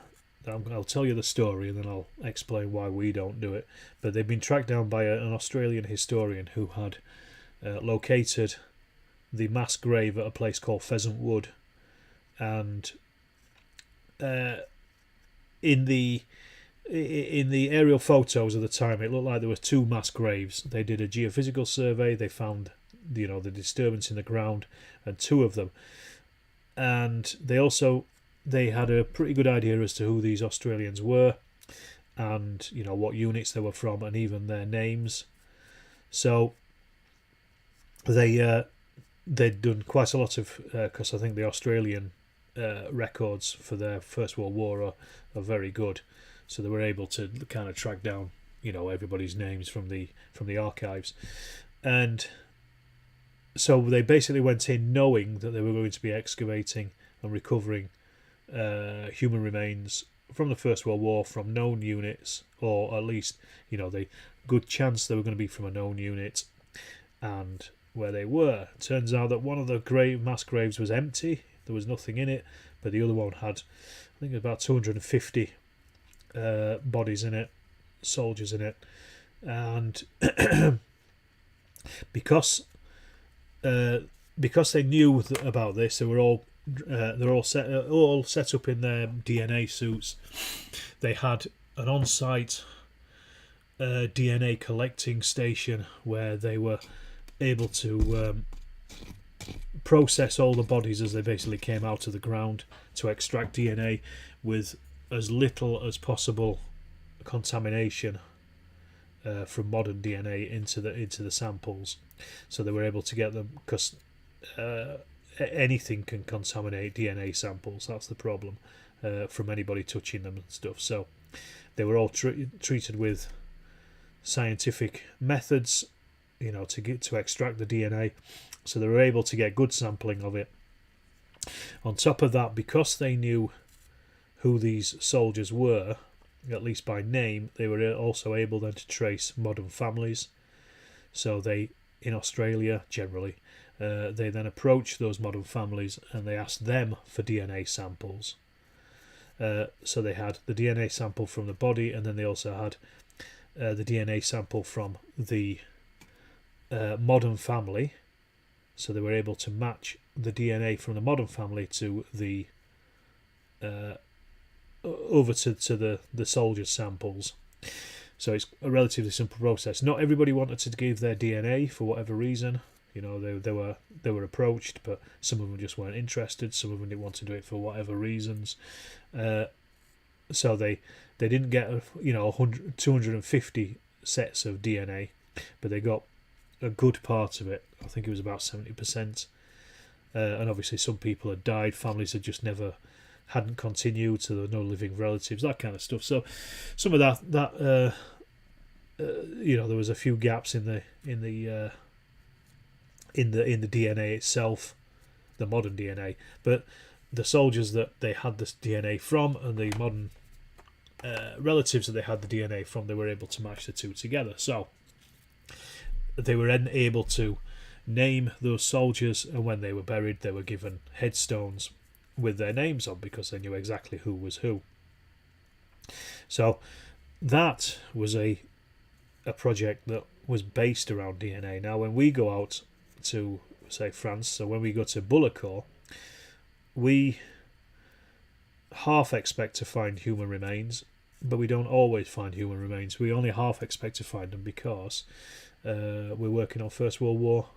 I'll tell you the story and then I'll explain why we don't do it. But they've been tracked down by an Australian historian who had located the mass grave at a place called Pheasant Wood, and in the aerial photos of the time, it looked like there were two mass graves. They did a geophysical survey. They found, the disturbance in the ground, and two of them. And they had a pretty good idea as to who these Australians were, and what units they were from, and even their names. So they'd done quite a lot of, because I think the Australian records for their First World War are very good. So they were able to kind of track down, everybody's names from the archives, and so they basically went in knowing that they were going to be excavating and recovering human remains from the First World War from known units, or at least the good chance they were going to be from a known unit. And where they were, turns out that one of the mass graves was empty. There was nothing in it, but the other one had, I think, about 250 bodies in it, soldiers in it, and because they knew about this, they were all set up in their DNA suits. They had an on-site DNA collecting station where they were able to process all the bodies as they basically came out of the ground to extract DNA with as little as possible contamination from modern DNA into the samples. So they were able to get them, because anything can contaminate DNA samples. That's the problem, from anybody touching them and stuff. So they were all treated with scientific methods, to extract the DNA. So they were able to get good sampling of it. On top of that, because they knew who these soldiers were, at least by name, they were also able then to trace modern families. So they, in Australia generally, they then approached those modern families and they asked them for DNA samples. So they had the DNA sample from the body, and then they also had the DNA sample from the modern family. So they were able to match the DNA from the modern family to the over to the soldiers' samples. So it's a relatively simple process. Not everybody wanted to give their DNA for whatever reason. They were approached, but some of them just weren't interested. Some of them didn't want to do it for whatever reasons. So they didn't get 250 sets of DNA, but they got a good part of it. I think it was about 70%. And obviously some people had died. Families had just hadn't continued, so there were no living relatives, that kind of stuff. So some of that there was a few gaps in the DNA itself, the modern DNA. But the soldiers that they had this DNA from, and the modern relatives that they had the DNA from, they were able to match the two together. So they were then able to name those soldiers, and when they were buried, they were given headstones with their names on, because they knew exactly who was who. So that was a project that was based around DNA. Now, when we go out to, say, France, so when we go to Bullecourt, we half expect to find human remains, but we don't always find human remains. We only half expect to find them because we're working on First World War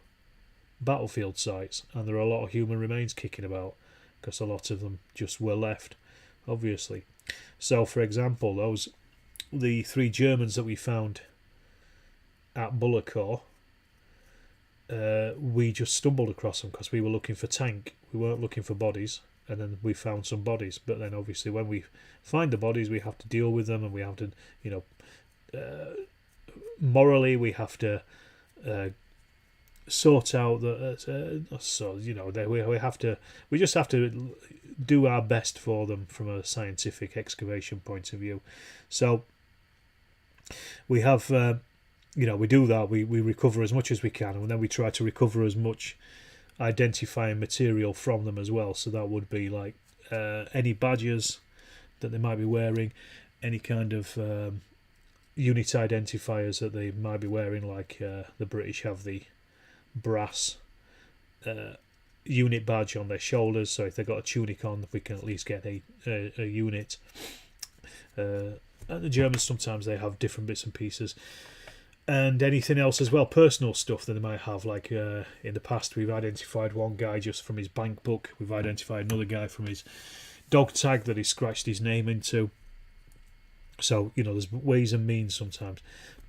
battlefield sites, and there are a lot of human remains kicking about, because a lot of them just were left, obviously. So, for example, the 3 Germans that we found at Bullecourt, we just stumbled across them because we were looking for tank. We weren't looking for bodies, and then we found some bodies. But then, obviously, when we find the bodies, we have to deal with them, and we have to, morally, we have to sort out we just have to do our best for them from a scientific excavation point of view. So we have we do that. We recover as much as we can, and then we try to recover as much identifying material from them as well. So that would be like any badges that they might be wearing, any kind of unit identifiers that they might be wearing, like the British have the brass unit badge on their shoulders, so if they've got a tunic on, we can at least get a unit. And the Germans, sometimes they have different bits and pieces, and anything else as well, personal stuff that they might have, like in the past we've identified one guy just from his bank book, we've identified another guy from his dog tag that he scratched his name into. So there's ways and means sometimes,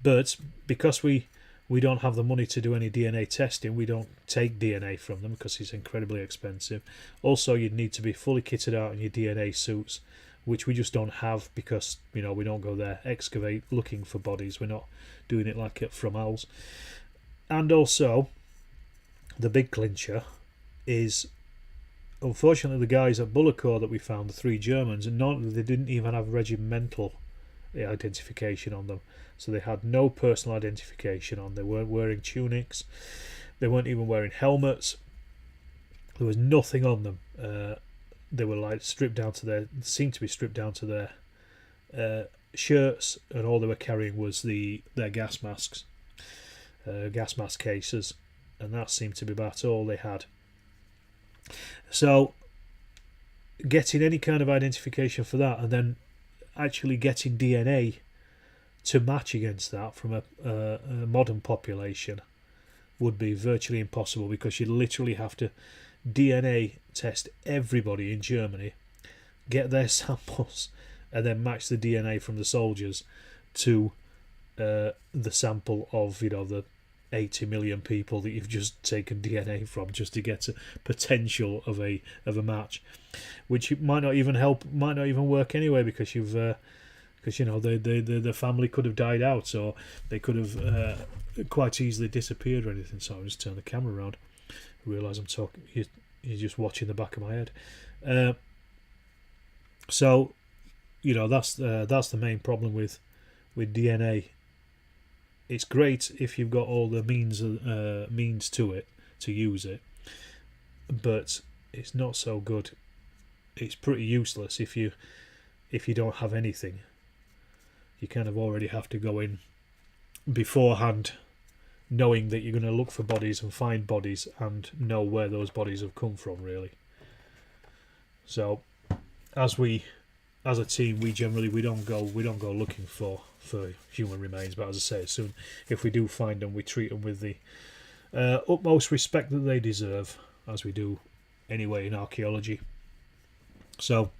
but because we don't have the money to do any DNA testing, we don't take DNA from them because it's incredibly expensive. Also, you'd need to be fully kitted out in your DNA suits, which we just don't have because we don't go there excavate looking for bodies. We're not doing it like it from owls. And also, the big clincher is, unfortunately, the guys at Bullecourt that we found, the 3 Germans, and they didn't even have regimental identification on them. So they had no personal identification on. They weren't wearing tunics. They weren't even wearing helmets. There was nothing on them. They were like stripped down to seemed to be stripped down to their shirts, and all they were carrying was their gas masks, gas mask cases, and that seemed to be about all they had. So getting any kind of identification for that, and then actually getting DNA to match against that from a modern population would be virtually impossible, because you literally have to DNA test everybody in Germany, get their samples, and then match the DNA from the soldiers to the sample of the 80 million people that you've just taken DNA from, just to get a potential of a match, which might not even help, might not even work anyway, because the family could have died out, or they could have quite easily disappeared or anything. So I'll just turn the camera around. I realise I'm talking. You're just watching the back of my head. So that's the main problem with DNA. It's great if you've got all the means to it, to use it, but it's not so good. It's pretty useless if you don't have anything. You kind of already have to go in beforehand, knowing that you're going to look for bodies and find bodies and know where those bodies have come from, really. So as a team, we don't go looking for human remains, but as I say, soon if we do find them, we treat them with the utmost respect that they deserve, as we do anyway in archaeology. So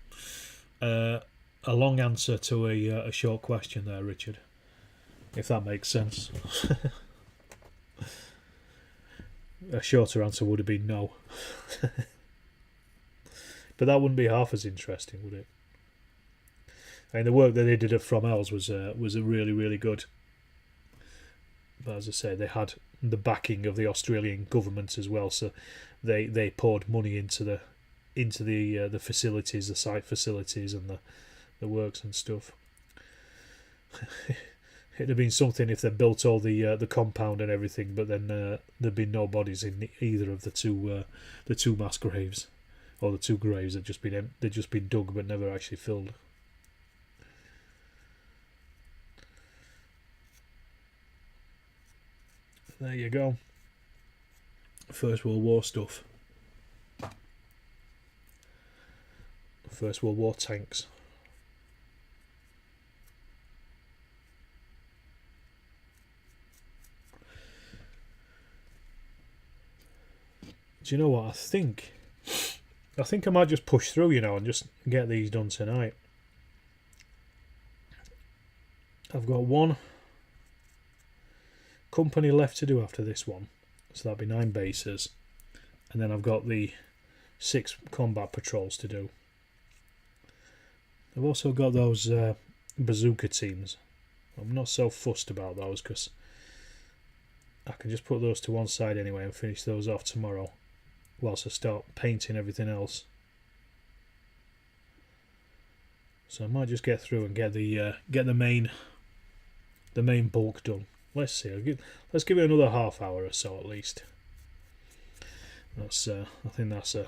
a long answer to a short question there, Richard, if that makes sense. A shorter answer would have been no. But that wouldn't be half as interesting, would it? I mean, the work that they did at From Owls was a really, really good. But as I say, they had the backing of the Australian government as well, so they poured money into the facilities, the site facilities, and the works and stuff. It'd have been something if they built all the compound and everything, but then there'd be no bodies in either of the two mass graves, or the 2 graves that they'd just been dug but never actually filled. There you go. First World War stuff. First World War tanks. Do you know what? I think I might just push through, and just get these done tonight. I've got one company left to do after this one, so that'll be 9 bases, and then I've got the 6 combat patrols to do. I've also got those bazooka teams. I'm not so fussed about those, because I can just put those to one side anyway and finish those off tomorrow, whilst I start painting everything else. So I might just get through and get the main bulk done. let's see. Let's give it another half hour or so at least. That's I think that's a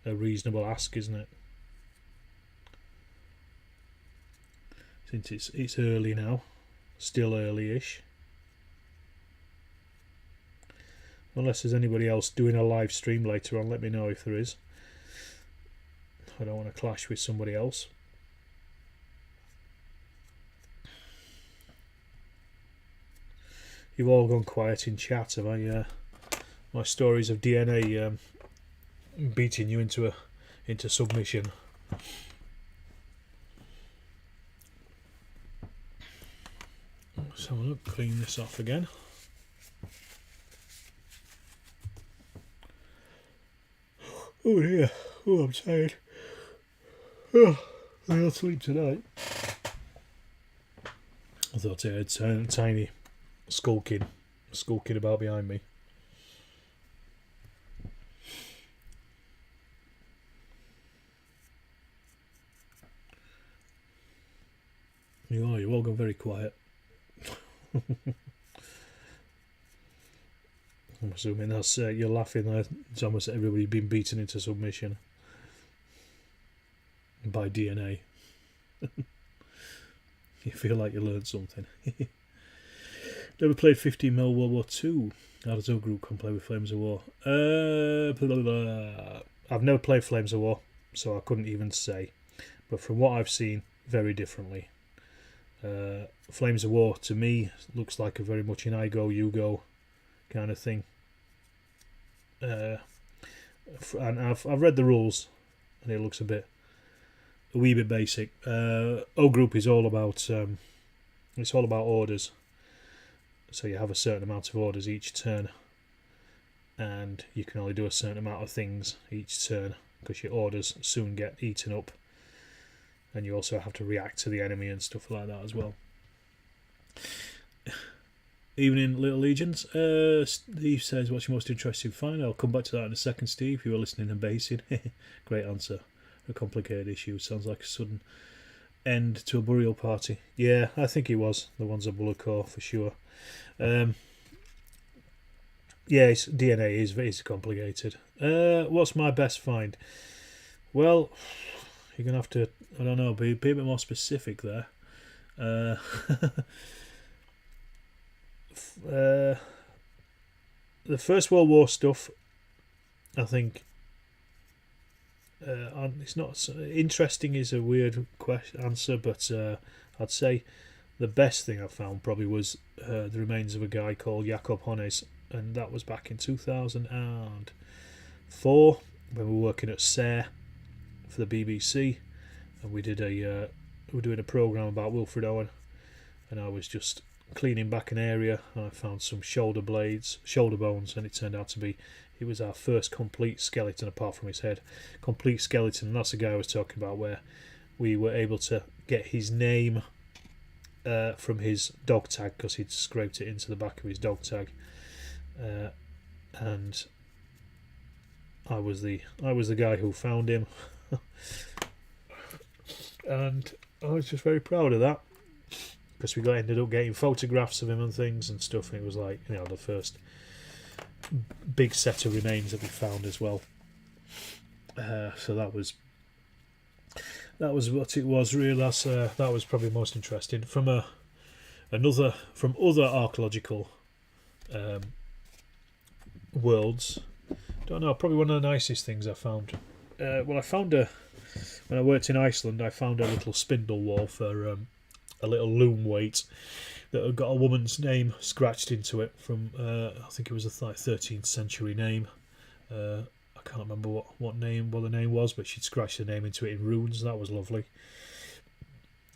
reasonable ask, isn't it? Since it's early now, still early-ish. Unless there's anybody else doing a live stream later on, let me know if there is. I don't want to clash with somebody else. You've all gone quiet in chat, have I? My stories of DNA beating you into submission. So I'll clean this off again. Oh dear. Oh, I'm tired. Oh, I'll sleep tonight. I thought I heard Tiny skulking about behind me. You've all gone very quiet. I'm assuming that's you're laughing there. It's almost everybody been beaten into submission by DNA. You feel like you learned something. Never played 15mm World War II. How does your group come play with Flames of War? I've never played Flames of War, so I couldn't even say. But from what I've seen, very differently. Flames of War to me looks like a very much an I go you go kind of thing. And I've read the rules, and it looks a wee bit basic. O Group is all about it's all about orders. So you have a certain amount of orders each turn, and you can only do a certain amount of things each turn because your orders soon get eaten up, and you also have to react to the enemy and stuff like that as well. Evening, Little Legions. Steve says, what's your most interesting find? I'll come back to that in a second, Steve. You were listening and basing. Great answer. A complicated issue. Sounds like a sudden end to a burial party. Yeah, I think it was. The ones at Bullockor, for sure. Yeah, DNA is complicated. What's my best find? Well, you're going to have to, I don't know, be a bit more specific there. The First World War stuff, I think it's not so interesting is a weird answer, but I'd say the best thing I found probably was the remains of a guy called Jakob Honnes, and that was back in 2004 when we were working at SARE for the BBC, and we were doing a programme about Wilfred Owen, and I was just cleaning back an area, and I found some shoulder bones, and it turned out to be, it was our first complete skeleton apart from his head, complete skeleton, and that's the guy I was talking about, where we were able to get his name from his dog tag because he'd scraped it into the back of his dog tag, and I was the guy who found him, and I was just very proud of that. Because we ended up getting photographs of him and things and stuff, and it was like, you know, the first big set of remains that we found as well. So that was what it was really. That was probably most interesting from other archaeological worlds. Don't know, probably one of the nicest things I found. Well, I found when I worked in Iceland, I found a little spindle wall for a little loom weight that had got a woman's name scratched into it from I think it was a 13th century name. I can't remember what the name was, but she'd scratched the name into it in runes. That was lovely.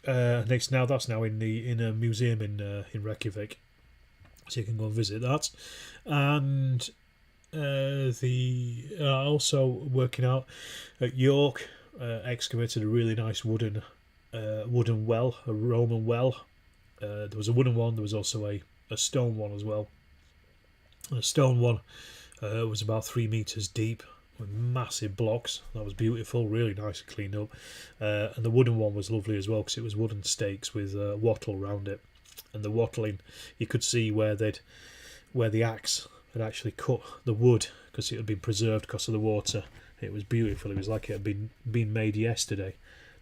That's now in a museum in Reykjavik, so you can go and visit that. And also working out at York, excavated a really nice wooden well, a Roman well. There was a wooden one, there was also a stone one as well. And the stone one was about 3 meters deep with massive blocks. That was beautiful, really nice and cleaned up. And the wooden one was lovely as well because it was wooden stakes with wattle round it. and the wattling, you could see where the axe had actually cut the wood because it had been preserved because of the water. It was beautiful. It was like it had been made yesterday,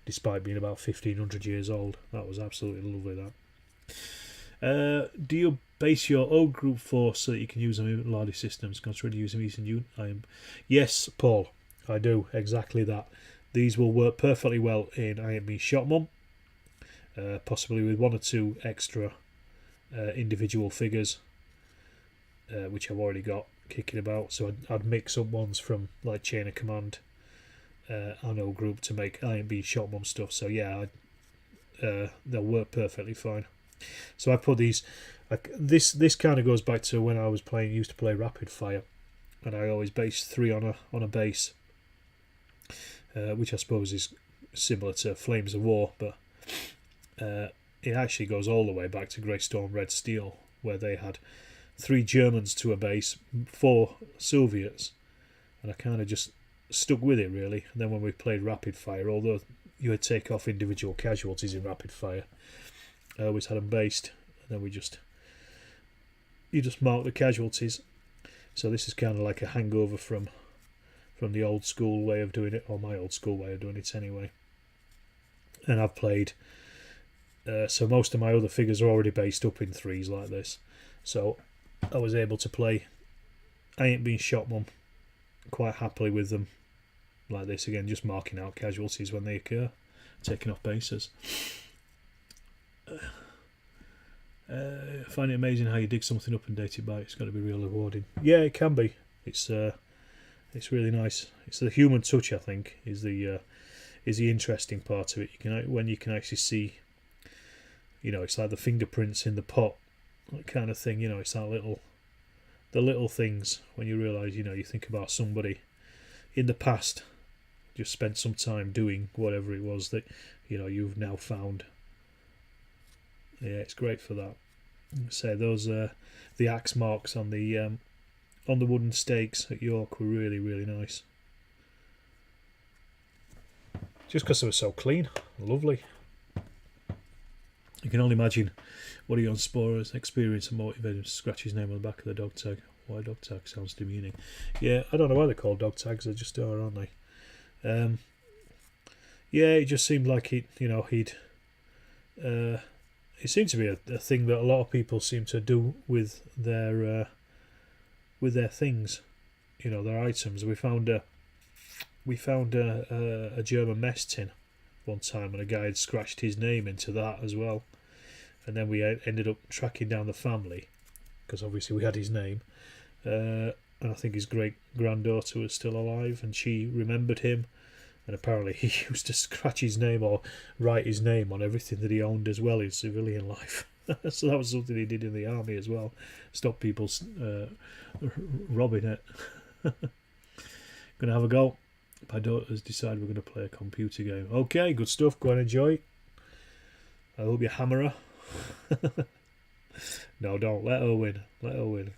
despite being about 1500 years old. That was absolutely lovely, that. Do you base your old group force so that you can use them in larger systems? Consider using these in you. Yes, Paul, I do exactly that. These will work perfectly well in I Ain't Been Shot Mum, possibly with 1 or 2 extra individual figures, which I've already got kicking about. So I'd mix up ones from like Chain of Command and old group to make I Ain't Been Shot Mum stuff. So yeah, they'll work perfectly fine. So I put these. This kind of goes back to when I was used to play Rapid Fire, and I always based 3 on a base, which I suppose is similar to Flames of War, but it actually goes all the way back to Greystone Red Steel, where they had 3 Germans to a base, 4 Soviets, and I kind of just stuck with it really. And then when we played Rapid Fire, although you would take off individual casualties in Rapid Fire, I always had them based, and then you just mark the casualties. So this is kind of like a hangover from the old school way of doing it, or my old school way of doing it anyway. And I've played, so most of my other figures are already based up in 3s like this. So I was able to play I Ain't Been Shot Mum quite happily with them like this, again just marking out casualties when they occur, taking off bases. I find it amazing how you dig something up and date it by. It's got to be real rewarding. Yeah, it can be. It's really nice. It's the human touch, I think, is the interesting part of it. When you can actually see, it's like the fingerprints in the pot, that kind of thing. It's that the little things when you realise, you think about somebody in the past just spent some time doing whatever it was that you've now found. Yeah, it's great for that. Say those the axe marks on the wooden stakes at York were really, really nice. Just because they were so clean, lovely. You can only imagine what Ion Spora's experience and motivated him to scratch his name on the back of the dog tag. Why dog tag sounds demeaning. Yeah, I don't know why they're called dog tags. They just are, aren't they? Yeah, it just seemed like he'd. It seemed to be a thing that a lot of people seem to do with their things, their items. We found a German mess tin one time, and a guy had scratched his name into that as well. And then we ended up tracking down the family, because obviously we had his name, and I think his great granddaughter was still alive, and she remembered him. And apparently he used to scratch his name or write his name on everything that he owned as well in civilian life. So that was something he did in the army as well. Stop people robbing it. Gonna have a go. My daughter's decided we're going to play a computer game. Okay, good stuff. Go and enjoy. I hope you hammer her. No, don't. Let her win. Let her win.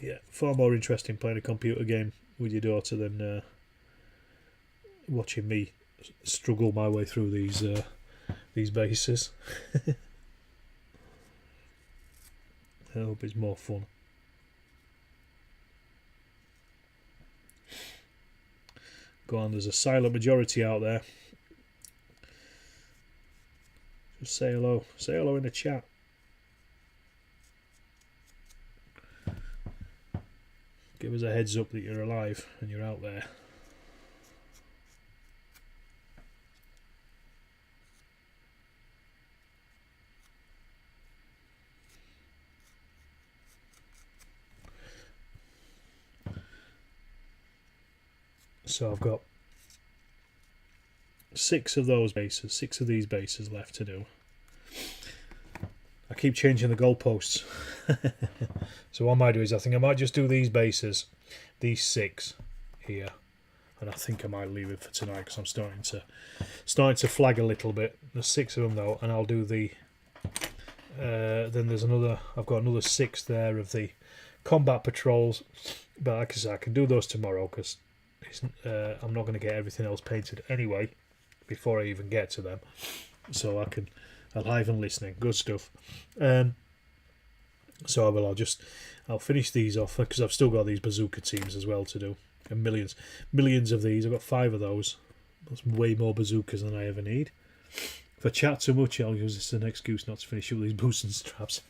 Yeah, far more interesting playing a computer game with your daughter than watching me struggle my way through these bases. I hope it's more fun. Go on, there's a silent majority out there. Just say hello. Say hello in the chat. Give us a heads up that you're alive and you're out there. So I've got 6 of those bases, 6 of these bases left to do. I keep changing the goalposts. So what I might do is I think I might just do these bases, these 6 here, and I think I might leave it for tonight because I'm starting to flag a little bit. There's 6 of them though, and I'll do the then there's another. I've got another 6 there of the combat patrols, but like I said, I can do those tomorrow because I'm not going to get everything else painted anyway before I even get to them, so I'll have them listening. Good stuff. So I'll finish these off because I've still got these bazooka teams as well to do, and millions of these. I've got 5 of those. That's way more bazookas than I ever need. If I chat too much, I'll use this as an excuse not to finish up these boots and straps.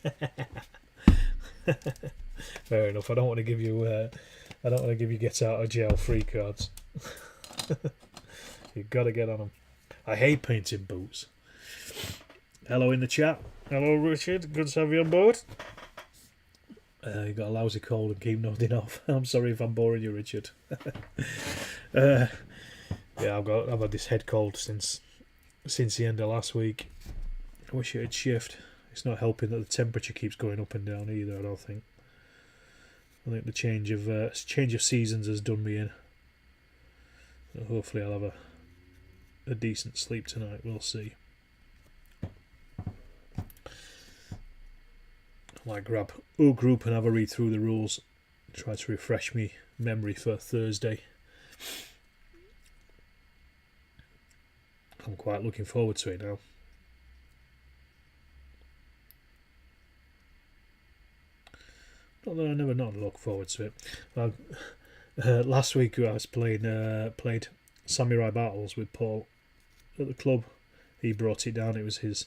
Fair enough. I don't want to give you get out of jail free cards. You've got to get on them. I hate painting boots. Hello in the chat. Hello Richard. Good to have you on board. You got a lousy cold and keep nodding off. I'm sorry if I'm boring you, Richard. Yeah, I've had this head cold since the end of last week. I wish it had shift. It's not helping that the temperature keeps going up and down either. I don't think. I think the change of seasons has done me in. So hopefully, I'll have a decent sleep tonight. We'll see. I might grab O Group and have a read through the rules. Try to refresh me memory for Thursday. I'm quite looking forward to it now. Not that I never not look forward to it. Well, last week I was played Samurai Battles with Paul at the club. He brought it down. It was his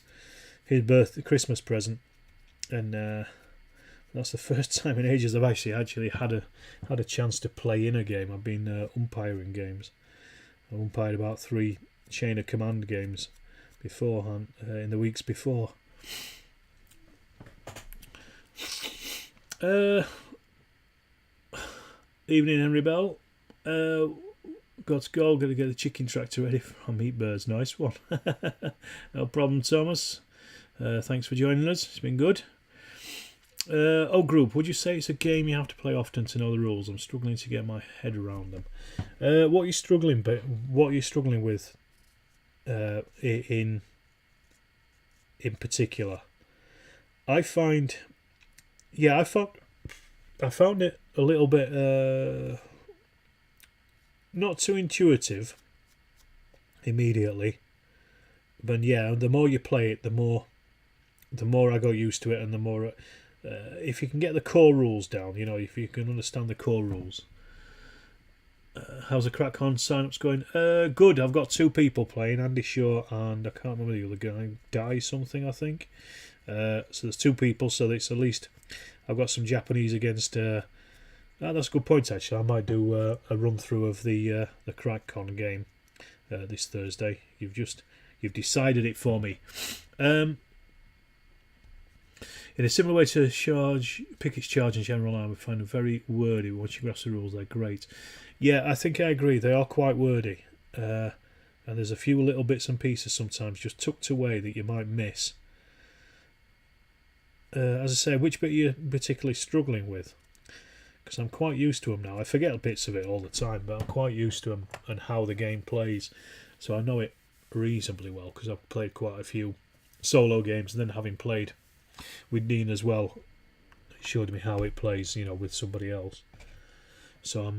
Christmas present, and that's the first time in ages I've actually had a chance to play in a game. I've been umpiring games. I umpired about 3 Chain of Command games beforehand in the weeks before. Evening, Henry Bell. Got to go. Got to get the chicken tractor ready for our meat birds. Nice one. No problem, Thomas. Thanks for joining us. It's been good. Group, would you say it's a game you have to play often to know the rules? I'm struggling to get my head around them. What are you struggling with in particular? I found it a little bit not too intuitive immediately, but yeah, the more you play it, the more I got used to it, and the more if you can get the core rules down, if you can understand the core rules. How's the crack on sign-ups going? Good. I've got 2 people playing, Andy Shaw and I can't remember the other guy, Die something I think. So there's 2 people, so it's at least I've got some Japanese against. That's a good point actually. I might do a run through of the CrackCon game this Thursday. You've decided it for me. In a similar way to Pickett's charge and General Arm, we find them very wordy. Once you grasp the rules, they're great. Yeah, I think I agree. They are quite wordy, and there's a few little bits and pieces sometimes just tucked away that you might miss. As I say, which bit are you particularly struggling with? Because I'm quite used to them now. I forget bits of it all the time, but I'm quite used to them and how the game plays. So I know it reasonably well because I've played quite a few solo games, and then having played with Dean as well, it showed me how it plays, with somebody else. So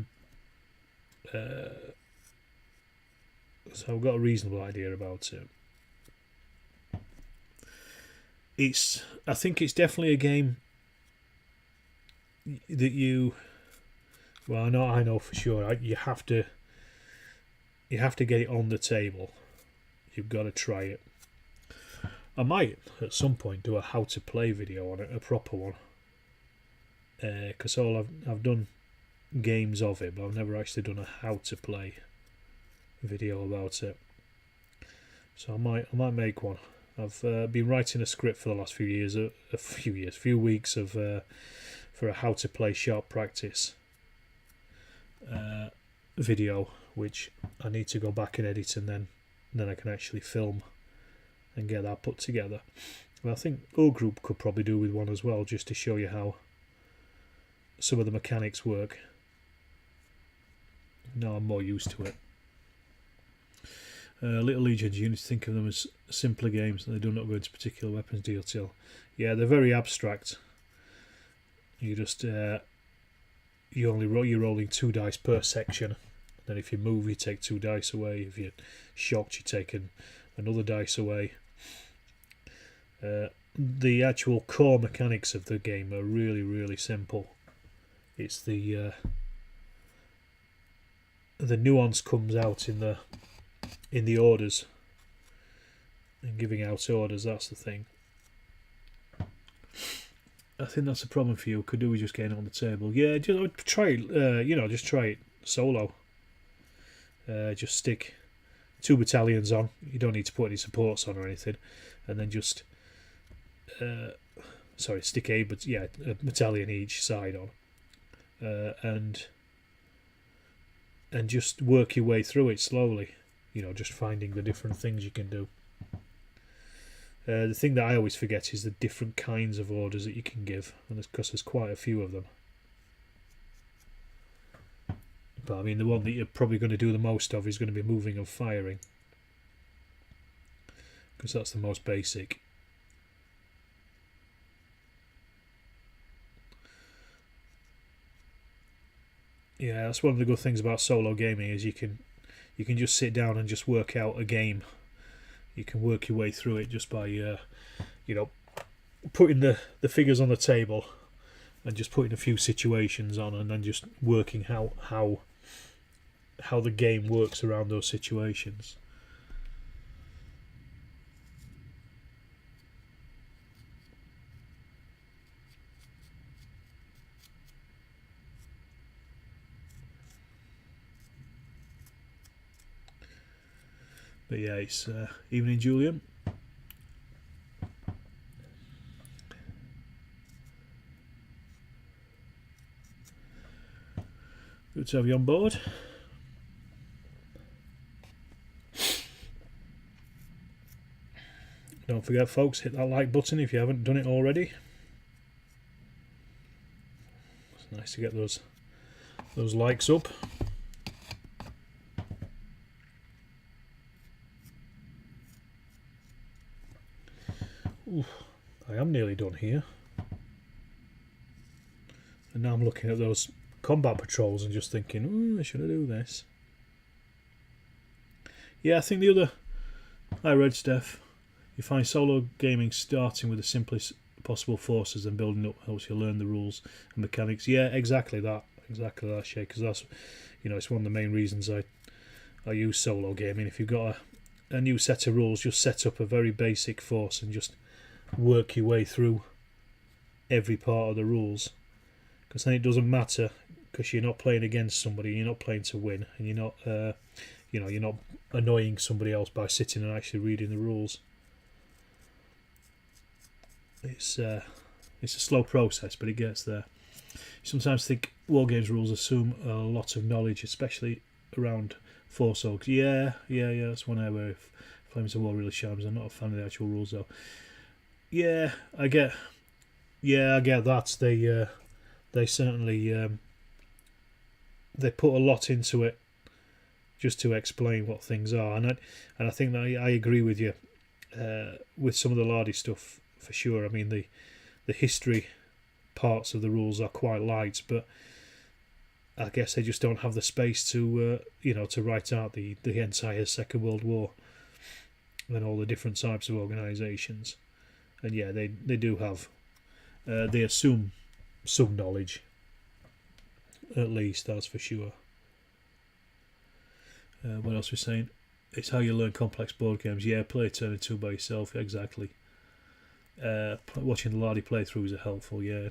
I've got a reasonable idea about it. I think it's definitely a game that I know for sure. You have to get it on the table. You've got to try it. I might at some point do a how to play video on it, a proper one. Because I've done games of it, but I've never actually done a how to play video about it. So I might make one. I've been writing a script for the last few weeks of for a how to play sharp practice video, which I need to go back and edit, and then I can actually film and get that put together. And I think O Group could probably do with one as well, just to show you how some of the mechanics work. Now I'm more used to it. Little Legions, you need to think of them as simpler games, and they do not go into particular weapons detail. Yeah, they're very abstract. You just you're rolling 2 dice per section. Then if you move, you take 2 dice away. If you're shocked, you take another dice away. The actual core mechanics of the game are really, really simple. It's the nuance comes out in the orders and giving out orders. That's the thing. I think that's a problem for you. Could do with just getting it on the table. Yeah, just try it. Just try it solo. Just stick 2 battalions on. You don't need to put any supports on or anything, and then just stick a battalion each side on, and just work your way through it slowly. Just finding the different things you can do. The thing that I always forget is the different kinds of orders that you can give, and because there's quite a few of them. But I mean, the one that you're probably going to do the most of is going to be moving and firing, because that's the most basic. Yeah, that's one of the good things about solo gaming is you can just sit down and just work out a game. You can work your way through it just by putting the figures on the table and just putting a few situations on, and then just working how the game works around those situations. But yeah, it's evening, Julian. Good to have you on board. Don't forget, folks, hit that like button if you haven't done it already. It's nice to get those likes up. Ooh, I am nearly done here. And now I'm looking at those combat patrols and just thinking, should I do this? Yeah, I think the other... Hi, Red Steph. You find solo gaming starting with the simplest possible forces and building up helps you learn the rules and mechanics. Yeah, exactly that, Shay, because that's, it's one of the main reasons I use solo gaming. If you've got a new set of rules, just set up a very basic force and just work your way through every part of the rules, because then it doesn't matter, because you're not playing against somebody, you're not playing to win, and you're not you're not annoying somebody else by sitting and actually reading the rules. It's a slow process, but it gets there. You sometimes think Wargames rules assume a lot of knowledge, especially around Force Oaks. Yeah, that's one area where Flames of War really shines. I'm not a fan of the actual rules though. Yeah, I get that. They certainly they put a lot into it just to explain what things are, and I think that I agree with you with some of the Lardy stuff for sure. I mean, the history parts of the rules are quite light, but I guess they just don't have the space to to write out the entire Second World War and all the different types of organisations. And yeah, they do have they assume some knowledge, at least, that's for sure. What else we're saying? It's how you learn complex board games. Yeah, play a turn or two by yourself, exactly. Watching the Lardy playthroughs are helpful, yeah.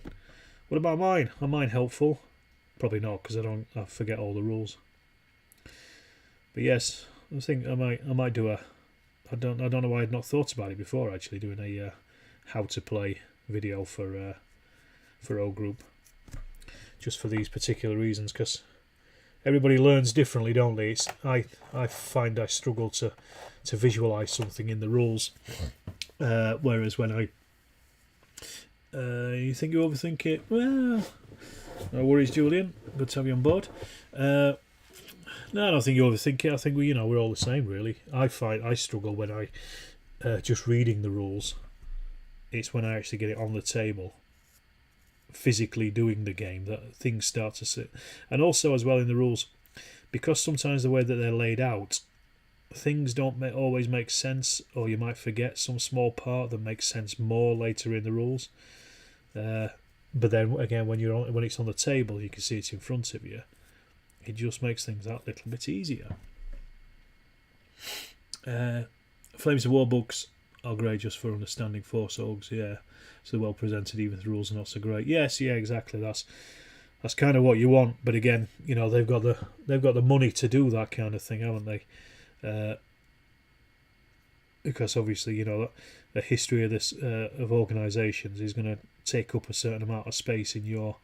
What about mine? Are mine helpful? Probably not, because I forget all the rules. But yes, I think I might do I don't know why I'd not thought about it before, actually, doing a how to play video for O Group, just for these particular reasons, because everybody learns differently, don't they? I find I struggle to visualise something in the rules, whereas when you think you overthink it, well, no worries, Julian. Good to have you on board. No, I don't think you overthink it. I think we're all the same, really. I find I struggle when I just reading the rules. It's when I actually get it on the table physically doing the game that things start to sit. And also as well in the rules, because sometimes the way that they're laid out, things don't always make sense, or you might forget some small part that makes sense more later in the rules. But then again, when it's on the table, you can see it's in front of you. It just makes things that little bit easier. Flames of War books are great just for understanding Force Orgs, yeah. So well presented, even if the rules are not so great. Yes, yeah, exactly. That's kind of what you want. But again, you know, they've got the money to do that kind of thing, haven't they? Because obviously, you know, the history of this of organisations is going to take up a certain amount of space in your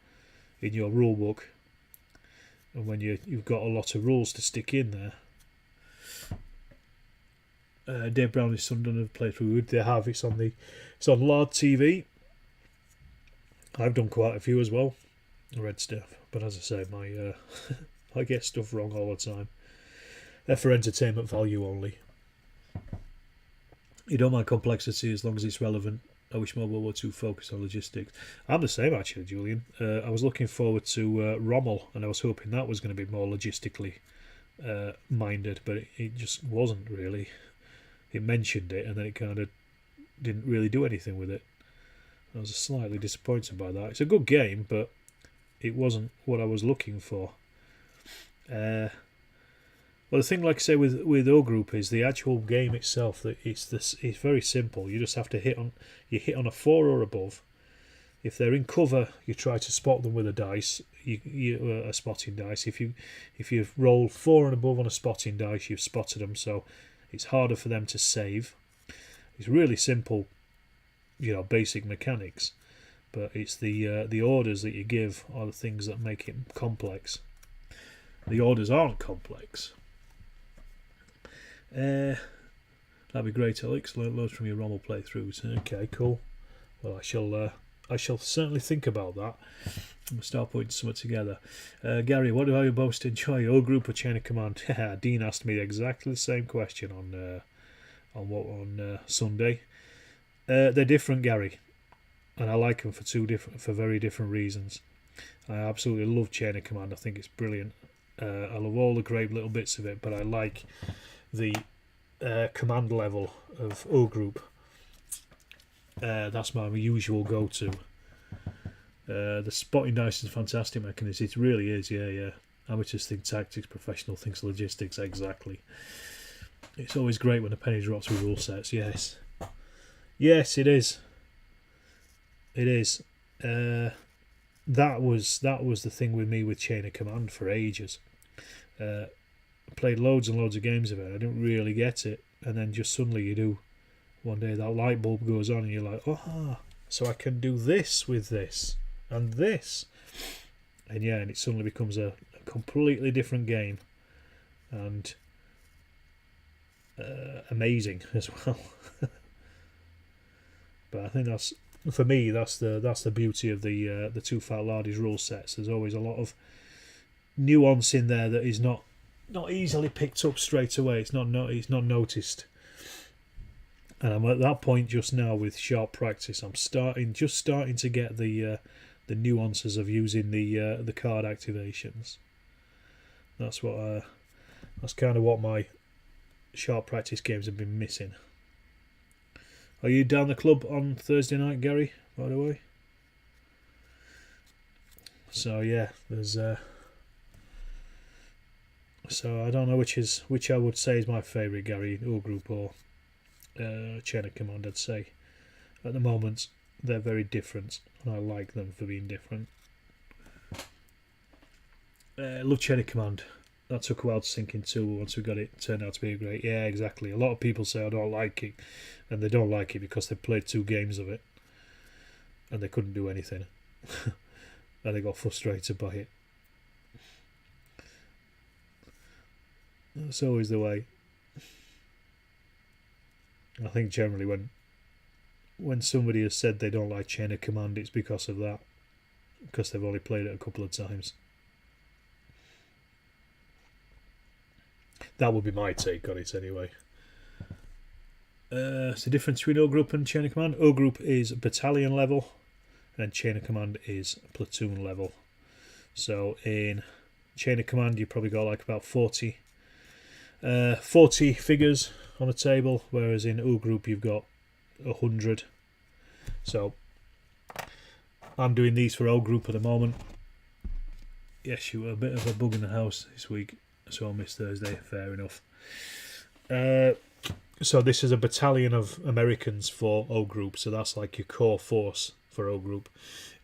rule book, and when you've got a lot of rules to stick in there. Dave Brown, his son, done a playthrough. They have it's on Lard TV. I've done quite a few as well. I read stuff, but as I say, my I get stuff wrong all the time. They're for entertainment value only. You don't mind complexity as long as it's relevant. I wish more World War II focused on logistics. I'm the same actually, Julian. I was looking forward to Rommel, and I was hoping that was going to be more logistically minded, but it just wasn't really. It mentioned it, and then it kind of didn't really do anything with it. I was slightly disappointed by that. It's a good game, but it wasn't what I was looking for. Well, the thing, like I say, with O Group is the actual game itself. That it's very simple. You just have to hit on a 4 or above. If they're in cover, you try to spot them with a dice. A spotting dice. If you roll 4 and above on a spotting dice, you've spotted them. So it's harder for them to save. It's really simple, you know, basic mechanics. But it's the orders that you give are the things that make it complex. The orders aren't complex. That'd be great, Alex. Learn loads from your Rommel playthroughs. Okay, cool. Well, I shall certainly think about that. We'll start putting something together. Gary, what do I most enjoy? O Group or Chain of Command? Dean asked me exactly the same question on Sunday. They're different, Gary, and I like them for very different reasons. I absolutely love Chain of Command. I think it's brilliant. I love all the great little bits of it, but I like the command level of O Group. That's my usual go-to. The spotting dice is a fantastic mechanism. It really is, yeah. Amateurs think tactics, professional thinks logistics, exactly. It's always great when a penny drops with rule sets, yes. Yes, it is. It is. That was the thing with me with Chain of Command for ages. Played loads and loads of games of it. I didn't really get it, and then just suddenly you do. One day that light bulb goes on, and you're like, "Oh, so I can do this with this and this," and yeah, and it suddenly becomes a completely different game, and amazing as well. But I think that's for me. That's the beauty of the Too Fat Lardies rule sets. There's always a lot of nuance in there that is not easily picked up straight away. It's not noticed. And I'm at that point just now with sharp practice. I'm starting to get the nuances of using the card activations. That's kind of what my sharp practice games have been missing. Are you down the club on Thursday night, Gary? By the way. So yeah, there's. So I don't know which I would say is my favourite, Gary, O Group or Chain of Command. I'd say at the moment they're very different, and I like them for being different. I love Chain of Command. That took a while to sink into. Once we got it, turned out to be great. Yeah, exactly. A lot of people say I don't like it, and they don't like it because they played 2 games of it and they couldn't do anything, and they got frustrated by it. That's always the way. I think generally when somebody has said they don't like Chain of Command, it's because of that, because they've only played it a couple of times. That would be my take on it anyway. It's the difference between O Group and Chain of Command. O Group is battalion level, and chain of command is platoon level. So in chain of command you've probably got like about 40 figures on a table, whereas in O group you've got 100. So I'm doing these for O group at the moment. Yes, you were a bit of a bug in the house this week, so I missed Thursday. Fair enough. So this is a battalion of Americans for O group, so that's like your core force for O group.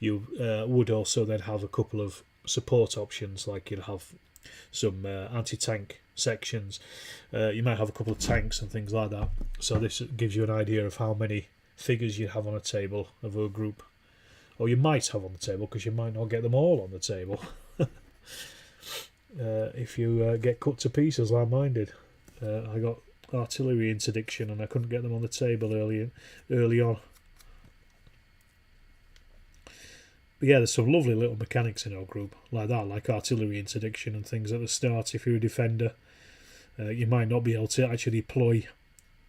You would also then have a couple of support options, like you'll have some anti-tank sections. You might have a couple of tanks and things like that. So this gives you an idea of how many figures you have on a table of O group. Or you might have on the table, because you might not get them all on the table. If you get cut to pieces like mine did. I got artillery interdiction and I couldn't get them on the table early on. But yeah, there's some lovely little mechanics in our group like that, like artillery interdiction and things at the start. If you're a defender, you might not be able to actually deploy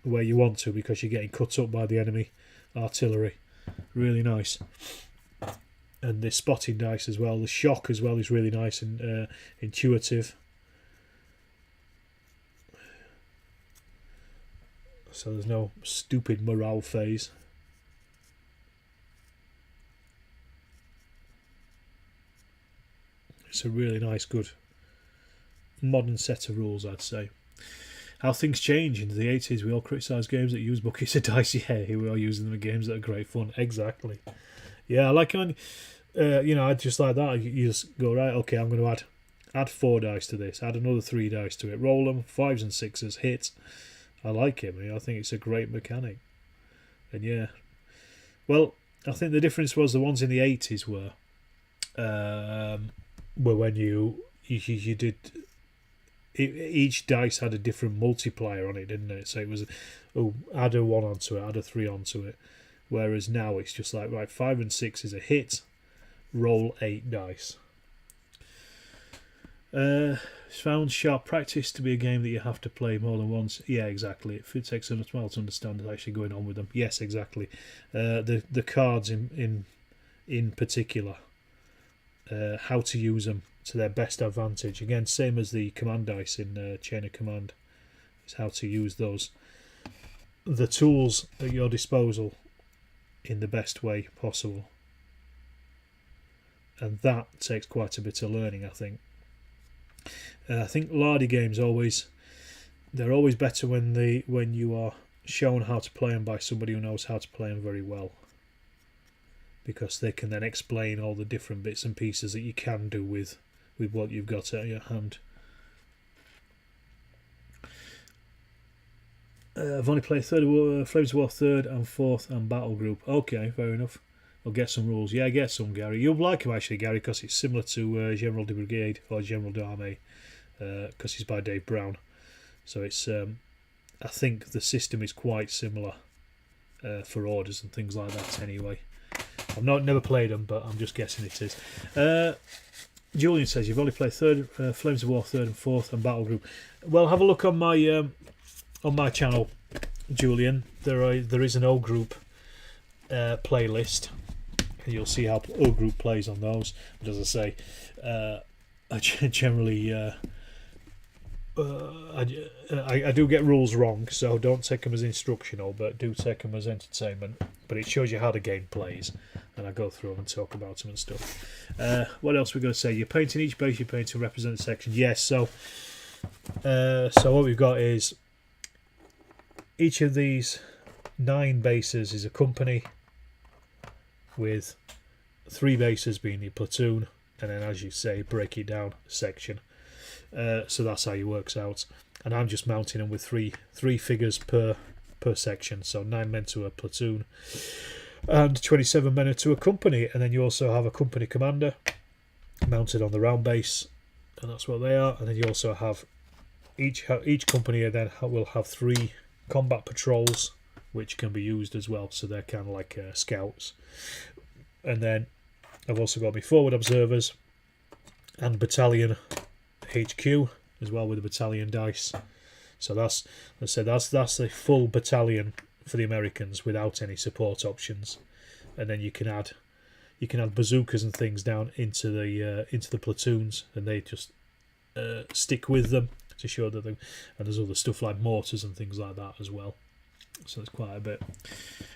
where you want to because you're getting cut up by the enemy artillery. Really nice. And the spotting dice as well, the shock as well is really nice and intuitive. So there's no stupid morale phase. It's a really nice, good, modern set of rules, I'd say. How things change into the 80s. We all criticise games that use buckets of dice. Yeah, here we are using them in games that are great fun. Exactly. Yeah, I like when, I just like that. You just go, right, okay, I'm going to add 4 dice to this, add another 3 dice to it, roll them, 5s and 6s, hit. I like it. I think it's a great mechanic. And yeah, well, I think the difference was the ones in the 80s were when you did, each dice had a different multiplier on it, didn't it? So it was, add a 1 onto it, add a 3 onto it. Whereas now it's just like, right, 5 and 6 is a hit, roll 8 dice. Found Sharp Practice to be a game that you have to play more than once. Yeah, exactly. It takes a while to understand what's actually going on with them. Yes, exactly. The cards in particular, how to use them to their best advantage. Again, same as the command dice in Chain of Command. It's how to use those, the tools at your disposal, in the best way possible. And that takes quite a bit of learning, I think. I think Lardy games they're always better when you are shown how to play them by somebody who knows how to play them very well, because they can then explain all the different bits and pieces that you can do with what you've got at your hand. I've only played Flames of War 3rd and 4th and Battle Group. Okay, fair enough. I'll get some rules. Yeah, get some, Gary. You'll like him actually, Gary, because it's similar to General de Brigade or General d'Armée, because he's by Dave Brown. So it's, I think the system is quite similar for orders and things like that. Anyway, I've never played them, but I'm just guessing it is. Julian says you've only played Flames of War 3rd and 4th and Battle Group. Well, have a look on my channel, Julian. There is an O Group playlist. You'll see how O Group plays on those. But as I say, I generally I do get rules wrong, so don't take them as instructional, but do take them as entertainment. But it shows you how the game plays, and I go through them and talk about them and stuff. What else we going to say? You're painting each base. You're painting to represent a section. Yes. So what we've got is each of these 9 bases is a company, with 3 bases being your platoon, and then, as you say, break it down a section. So that's how it works out. And I'm just mounting them with three figures per section. So 9 men to a platoon and 27 men to a company. And then you also have a company commander mounted on the round base, and that's what they are. And then you also have each company then will have 3 combat patrols, which can be used as well, so they're kind of like scouts. And then I've also got my forward observers and battalion HQ as well, with the battalion dice. So that's the full battalion for the Americans without any support options. And then you can add you can add bazookas and things down into the platoons, and they just stick with them to show that and there's other stuff like mortars and things like that as well. So it's quite a bit.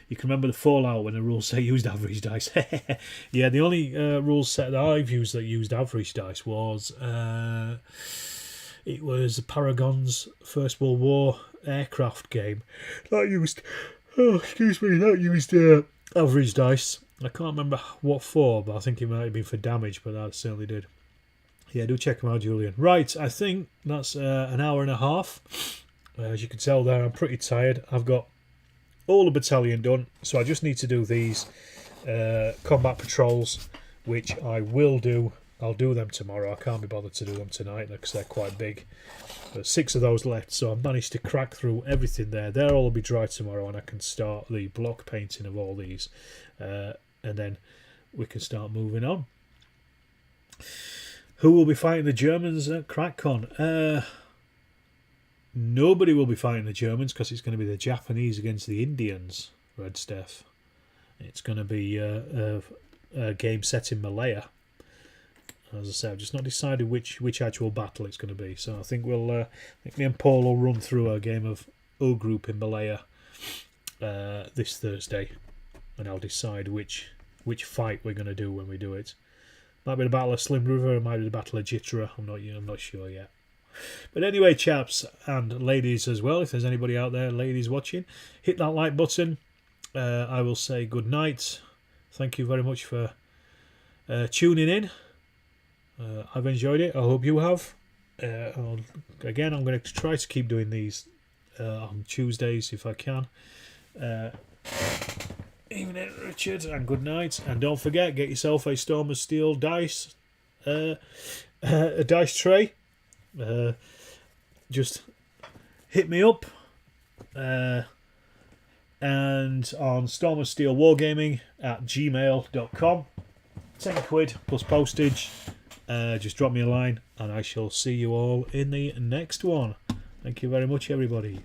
You can remember the Fallout when the rules set used average dice. Yeah, the only rules set that I've used that used average dice was it was Paragon's First World War aircraft game that used average dice. I can't remember what for, but I think it might have been for damage, but that certainly did. Yeah, do check them out, Julian. Right, I think that's an hour and a half. As you can tell there, I'm pretty tired. I've got all the battalion done, so I just need to do these combat patrols, which I will do. I'll do them tomorrow. I can't be bothered to do them tonight because they're quite big. There's 6 of those left, so I've managed to crack through everything there. They'll all be dry tomorrow, and I can start the block painting of all these, and then we can start moving on. Who will be fighting the Germans at CrackCon? Nobody will be fighting the Germans because it's going to be the Japanese against the Indians, Red Steph. It's going to be a game set in Malaya. As I say, I've just not decided which actual battle it's going to be. So I think me and Paul will run through a game of O Group in Malaya this Thursday, and I'll decide which fight we're going to do when we do it. Might be the Battle of Slim River, it might be the Battle of Jitra. I'm not sure yet. But anyway, chaps and ladies as well, if there's anybody out there, ladies watching, hit that like button. I will say good night. Thank you very much for tuning in. I've enjoyed it. I hope you have. Again, I'm going to try to keep doing these on Tuesdays if I can. Evening, Richard, and good night. And don't forget, get yourself a Storm of Steel dice, a dice tray. Just hit me up, and on Storm of Steel Wargaming at gmail.com. £10 plus postage. Just drop me a line, and I shall see you all in the next one. Thank you very much, everybody.